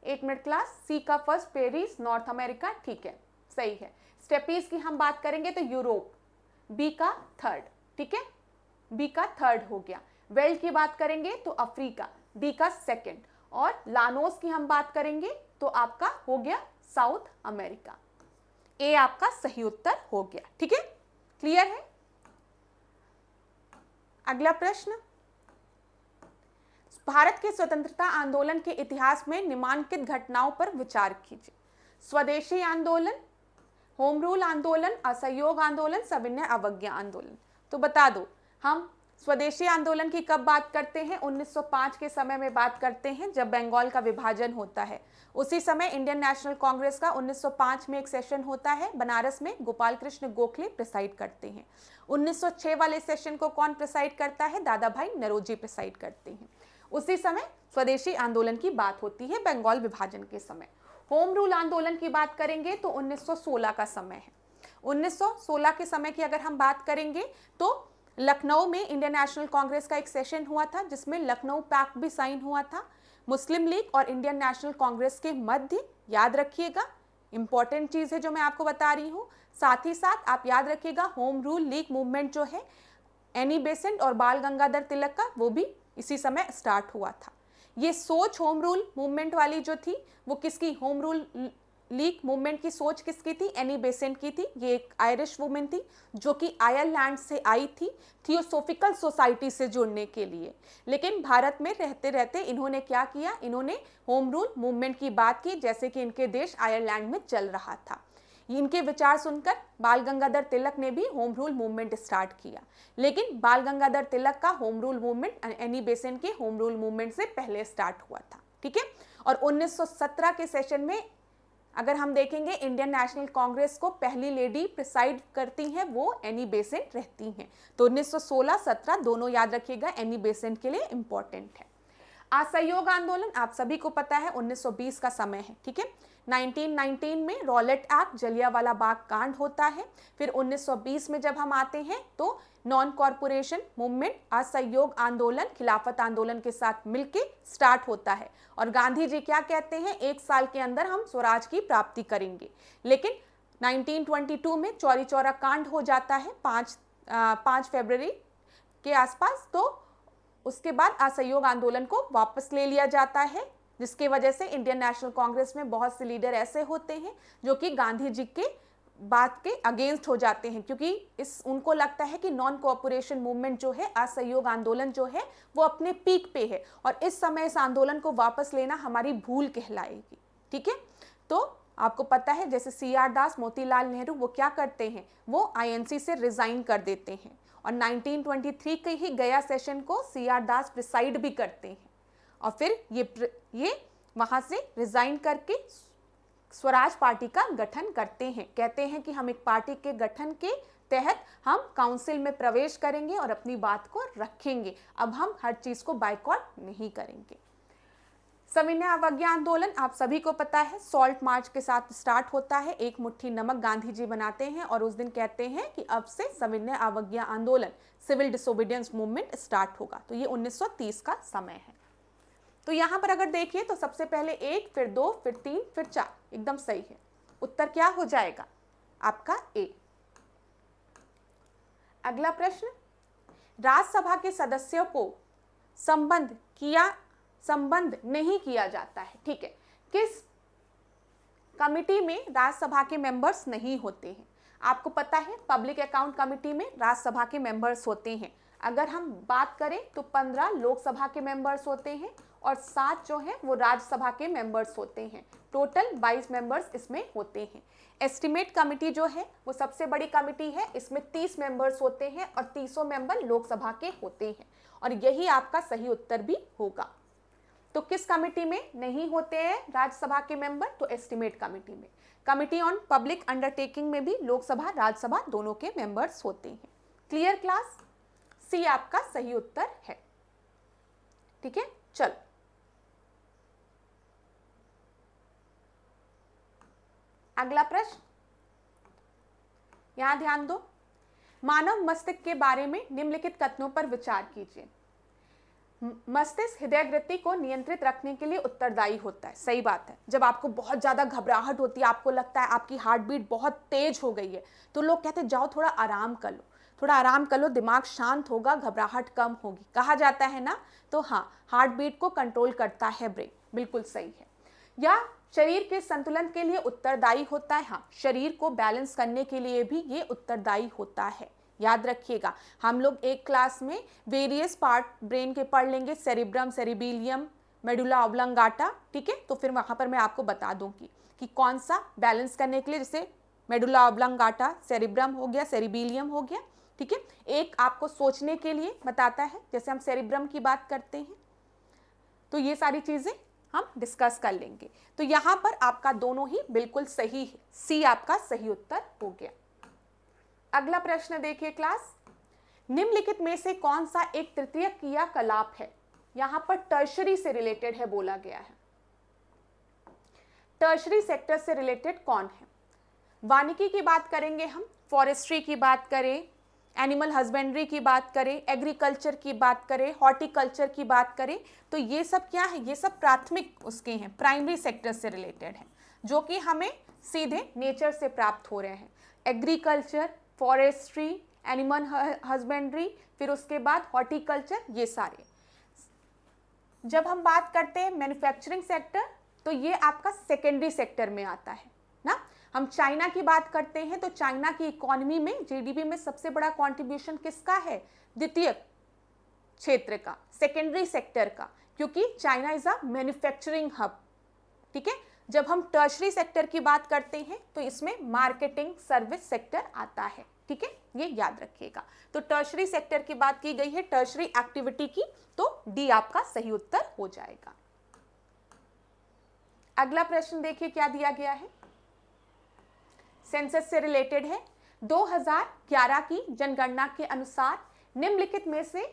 एक मिनट क्लास, सी का फर्स्ट पेरिस नॉर्थ अमेरिका, ठीक है सही है। स्टेपीज की हम बात करेंगे तो यूरोप, बी का थर्ड। ठीक है, बी का थर्ड हो गया। वेल्ड की बात करेंगे तो अफ्रीका, डी का सेकंड, और लानोस की हम बात करेंगे तो आपका हो गया साउथ अमेरिका। ए आपका सही उत्तर हो गया। ठीक है, क्लियर है। अगला प्रश्न, भारत के स्वतंत्रता आंदोलन के इतिहास में निम्नलिखित घटनाओं पर विचार कीजिए। स्वदेशी आंदोलन, होम रूल आंदोलन, असहयोग आंदोलन, सविनय अवज्ञा आंदोलन। तो बता दो, हम स्वदेशी आंदोलन की कब बात करते हैं? 1905 के समय में बात करते हैं, जब बंगाल का विभाजन होता है। उसी समय इंडियन नेशनल कांग्रेस का 1905 में एक सेशन होता है बनारस में, गोपाल कृष्ण गोखले प्रिसाइड करते हैं। 1906 वाले सेशन को कौन प्रिसाइड करता है? दादा भाई नौरोजी प्रिसाइड करते हैं। उसी समय स्वदेशी आंदोलन की बात होती है, बंगाल विभाजन के समय। होम रूल आंदोलन की बात करेंगे तो 1916 का समय है। 1916 के समय की अगर हम बात करेंगे तो लखनऊ में इंडियन नेशनल कांग्रेस का एक सेशन हुआ था, जिसमें लखनऊ पैक्ट भी साइन हुआ था मुस्लिम लीग और इंडियन नेशनल कांग्रेस के मध्य। याद रखिएगा, इंपॉर्टेंट चीज है जो मैं आपको बता रही हूँ। साथ ही साथ आप याद रखिएगा, होम रूल लीग मूवमेंट जो है एनी बेसेंट और बाल गंगाधर तिलक का, वो भी इसी समय स्टार्ट हुआ था। ये सोच होम रूल मूवमेंट वाली जो थी वो किसकी, होम रूल लीग मूवमेंट की सोच किसकी थी? एनी बेसेंट की थी। ये एक आयरिश वुमेन थी जो कि आयरलैंड से आई थी थियोसोफिकल सोसाइटी से जुड़ने के लिए। लेकिन भारत में रहते रहते इन्होंने क्या किया, इन्होंने होम रूल मूवमेंट की बात की, जैसे कि इनके देश आयरलैंड में चल रहा था। इनके विचार सुनकर बाल गंगाधर तिलक ने भी होम रूल मूवमेंट स्टार्ट किया। लेकिन बाल गंगाधर तिलक का home rule movement Annie Besant के होम रूल मूवमेंट से पहले स्टार्ट हुआ था। ठीक है, और 1917 के सेशन में अगर हम देखेंगे, इंडियन नेशनल कांग्रेस को पहली लेडी प्रिसाइड करती हैं, वो एनी बेसेंट रहती हैं। तो 1916-17 दोनों याद रखिएगा, एनी बेसेंट के लिए इंपॉर्टेंट है। असहयोग आंदोलन आप सभी को पता है 1920 का समय है। ठीक है, 1919 में रॉलेट एक्ट, जलियांवाला बाग कांड होता है। फिर 1920 में जब हम आते हैं तो नॉन कॉर्पोरेशन मूवमेंट, असहयोग आंदोलन खिलाफत आंदोलन के साथ मिलके स्टार्ट होता है। और गांधी जी क्या कहते हैं, 1 साल के अंदर हम स्वराज की प्राप्ति करेंगे। लेकिन 1922 में चौरी चौरा कांड हो जाता है 5 फरवरी के आसपास। तो उसके बाद असहयोग आंदोलन को वापस ले लिया जाता है, जिसकी वजह से इंडियन नेशनल कांग्रेस में बहुत से लीडर ऐसे होते हैं जो कि गांधी जी के बात के अगेंस्ट हो जाते हैं, क्योंकि उनको लगता है कि नॉन कोऑपरेशन मूवमेंट जो है, असहयोग आंदोलन जो है, वो अपने पीक पे है और इस समय इस आंदोलन को वापस लेना हमारी भूल कहलाएगी। ठीक है, तो आपको पता है जैसे CR दास, मोतीलाल नेहरू, वो क्या करते हैं, वो INC से रिजाइन कर देते हैं और 1923 के ही गया सेशन को CR दास प्रिसाइड भी करते हैं और फिर ये वहां से रिजाइन करके स्वराज पार्टी का गठन करते हैं। कहते हैं कि हम एक पार्टी के गठन के तहत हम काउंसिल में प्रवेश करेंगे और अपनी बात को रखेंगे। अब हम हर चीज को बायकॉट नहीं करेंगे। सविनय अवज्ञा आंदोलन आप सभी को पता है, सॉल्ट मार्च के साथ स्टार्ट होता है। एक मुट्ठी नमक गांधी जी बनाते हैं और उस दिन कहते हैं कि अब से सविनय अवज्ञा आंदोलन, सिविल डिसोबीडियंस मूवमेंट स्टार्ट होगा। तो ये 1930 का समय है। तो यहां पर अगर देखिए तो सबसे पहले 1, फिर 2, फिर 3, फिर 4, एकदम सही है। उत्तर क्या हो जाएगा आपका? ए। अगला प्रश्न, राज्यसभा के सदस्यों को संबंध नहीं किया जाता है। ठीक है, किस कमिटी में राज्यसभा के मेंबर्स नहीं होते हैं? आपको पता है पब्लिक अकाउंट कमिटी में राज्यसभा के मेंबर्स होते हैं। अगर हम बात करें तो 15 लोकसभा के मेंबर्स होते हैं और 7 जो है वो राज्यसभा के मेंबर्स होते हैं। टोटल 22 मेंबर्स इसमें होते हैं। एस्टिमेट कमेटी जो है वो सबसे बड़ी कमेटी है, इसमें 30 मेंबर्स होते हैं और 30 मेंबर लोकसभा के होते हैं और यही आपका सही उत्तर भी होगा। तो किस कमेटी में नहीं होते हैं राज्यसभा के मेंबर? तो एस्टिमेट कमेटी में। कमेटी ऑन पब्लिक अंडरटेकिंग में भी लोकसभा राज्यसभा दोनों के मेंबर्स होते हैं। Clear class? सी आपका सही उत्तर है। ठीक है, चलो अगला प्रश्न, यहां ध्यान दो। मानव मस्तिष्क के बारे में निम्नलिखित कथनों पर विचार कीजिए। मस्तिष्क हृदय गति को नियंत्रित रखने के लिए उत्तरदायी होता है। सही बात है। जब आपको बहुत ज्यादा घबराहट होती है, आपको लगता है आपकी हार्ट बीट बहुत तेज हो गई है, तो लोग कहते हैं जाओ थोड़ा आराम कर लो। थोड़ा आराम कर लो, दिमाग शांत होगा, घबराहट कम होगी, कहा जाता है ना। तो हाँ, हार्ट बीट को कंट्रोल करता है ब्रेन, बिल्कुल सही है। या शरीर के संतुलन के लिए उत्तरदायी होता है, हाँ, शरीर को बैलेंस करने के लिए भी ये उत्तरदायी होता है। याद रखिएगा, हम लोग एक क्लास में वेरियस पार्ट ब्रेन के पढ़ लेंगे, सेरिब्रम, सेरिबेलियम, मेडुला ऑब्लंगाटा, ठीक है। तो फिर वहां पर मैं आपको बता दूंगी कि कौन सा बैलेंस करने के लिए, जैसे मेडुला ऑब्लंगाटा, सेरिब्रम हो गया, सेरिबेलियम हो गया, ठीक है। एक आपको सोचने के लिए बताता है, जैसे हम सेरिब्रम की बात करते हैं, तो ये सारी चीजें हम डिस्कस कर लेंगे। तो यहां पर आपका दोनों ही बिल्कुल सही है, सी आपका सही उत्तर हो गया। अगला प्रश्न देखिए क्लास, निम्नलिखित में से कौन सा एक तृतीय क्रियाकलाप है? यहां पर टर्शरी से रिलेटेड है बोला गया है। टर्शरी सेक्टर से रिलेटेड कौन है? वानिकी की बात करेंगे हम, फॉरेस्ट्री की बात करें, एनिमल हस्बेंड्री की बात करें, एग्रीकल्चर की बात करें, हॉर्टिकल्चर की बात करें, तो ये सब क्या है? ये सब प्राथमिक उसके हैं, प्राइमरी सेक्टर से रिलेटेड है, जो कि हमें सीधे नेचर से प्राप्त हो रहे हैं। एग्रीकल्चर, फॉरेस्ट्री, एनिमल हस्बेंड्री, फिर उसके बाद हॉर्टिकल्चर, ये सारे। जब हम बात करते हैं मैन्युफैक्चरिंग सेक्टर, तो ये आपका सेकेंडरी सेक्टर में आता है ना। हम चाइना की बात करते हैं, तो चाइना की इकोनॉमी में, जीडीपी में सबसे बड़ा कंट्रीब्यूशन किसका है? द्वितीय क्षेत्र का, सेकेंडरी सेक्टर का, क्योंकि China is a manufacturing hub, ठीक है। जब हम टर्शरी सेक्टर की बात करते हैं, तो इसमें मार्केटिंग सर्विस सेक्टर आता है, ठीक है, ये याद रखिएगा। तो टर्शरी सेक्टर की बात की गई है, टर्शरी एक्टिविटी की, तो डी आपका सही उत्तर हो जाएगा। अगला प्रश्न देखिए क्या दिया गया है, सेंसस से रिलेटेड है। 2011 की जनगणना के अनुसार निम्नलिखित में से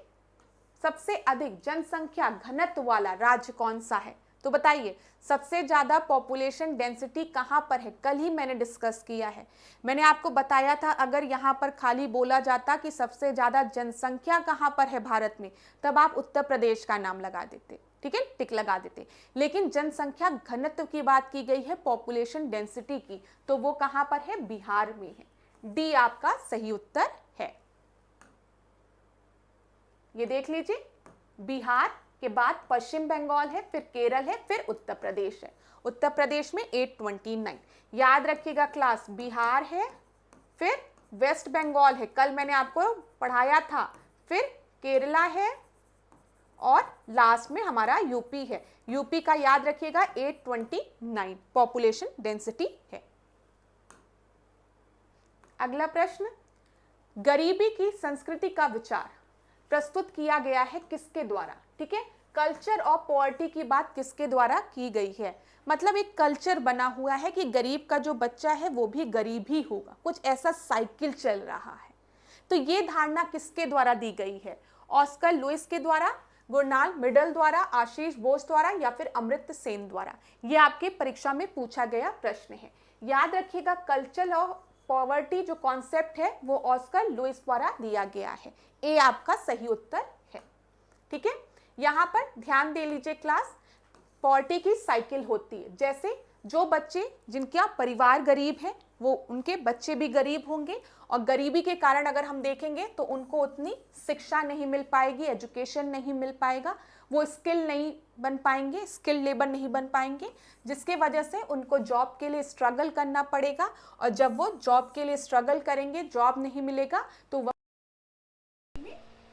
सबसे अधिक जनसंख्या घनत्व वाला राज्य कौन सा है? तो बताइए, सबसे ज्यादा पॉपुलेशन डेंसिटी कहां पर है? कल ही मैंने डिस्कस किया है, मैंने आपको बताया था, अगर यहां पर खाली बोला जाता कि सबसे ज्यादा जनसंख्या कहां पर है भारत में, तब आप उत्तर प्रदेश का नाम लगा देते, ठीक है, टिक लगा देते। लेकिन जनसंख्या घनत्व की बात की गई है, पॉपुलेशन डेंसिटी की, तो वो कहां पर है? बिहार में है। डी आपका सही उत्तर है। ये देख लीजिए, बिहार के बाद पश्चिम बंगाल है, फिर केरल है, फिर उत्तर प्रदेश है। उत्तर प्रदेश में 829। याद रखिएगा क्लास, बिहार है, फिर वेस्ट बंगाल है, कल मैंने आपको पढ़ाया था, फिर केरला है, और लास्ट में हमारा यूपी है। यूपी का याद रखिएगा 829 पॉपुलेशन डेंसिटी है। अगला प्रश्न, गरीबी की संस्कृति का विचार प्रस्तुत किया गया है किसके द्वारा? ठीक है, कल्चर ऑफ पॉवर्टी की बात किसके द्वारा की गई है? मतलब एक कल्चर बना हुआ है कि गरीब का जो बच्चा है वो भी गरीब ही होगा, कुछ ऐसा साइकिल चल रहा है। तो ये धारणा किसके द्वारा दी गई है? ऑस्कर लुइस के द्वारा, गुरनाल मिडल द्वारा, आशीष बोस द्वारा, या फिर अमृत सेन द्वारा? ये आपके परीक्षा में पूछा गया प्रश्न है। याद रखिएगा, कल्चर ऑफ पॉवर्टी जो कॉन्सेप्ट है वो ऑस्कर लुइस द्वारा दिया गया है। ए आपका सही उत्तर है। ठीक है, यहां पर ध्यान दे लीजिए क्लास, पॉवर्टी की साइकिल होती है। जैसे जो बच्चे जिनका परिवार गरीब है वो उनके बच्चे भी गरीब होंगे, और गरीबी के कारण अगर हम देखेंगे तो उनको उतनी शिक्षा नहीं मिल पाएगी, एजुकेशन नहीं मिल पाएगा, वो स्किल नहीं बन पाएंगे, स्किल लेबर नहीं बन पाएंगे, जिसके वजह से उनको जॉब के लिए स्ट्रगल करना पड़ेगा, और जब वो जॉब के लिए स्ट्रगल करेंगे, जॉब नहीं मिलेगा, तो वह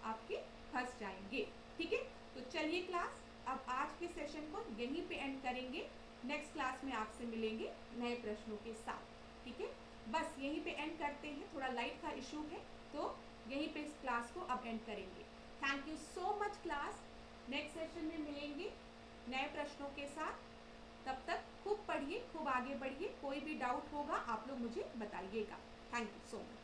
आपके फंस जाएंगे। ठीक है, तो चलिए क्लास, अब आज के सेशन को यहीं पे एंड करेंगे। नेक्स्ट क्लास में आपसे मिलेंगे नए प्रश्नों के साथ। ठीक है, बस यहीं पे एंड करते हैं, थोड़ा लाइट का इशू है, तो यहीं पे इस क्लास को अब एंड करेंगे। Thank you so much class, next session में मिलेंगे नए प्रश्नों के साथ। तब तक खूब पढ़िए, खूब आगे बढ़िए, कोई भी डाउट होगा आप लोग मुझे बताइएगा। Thank you so much.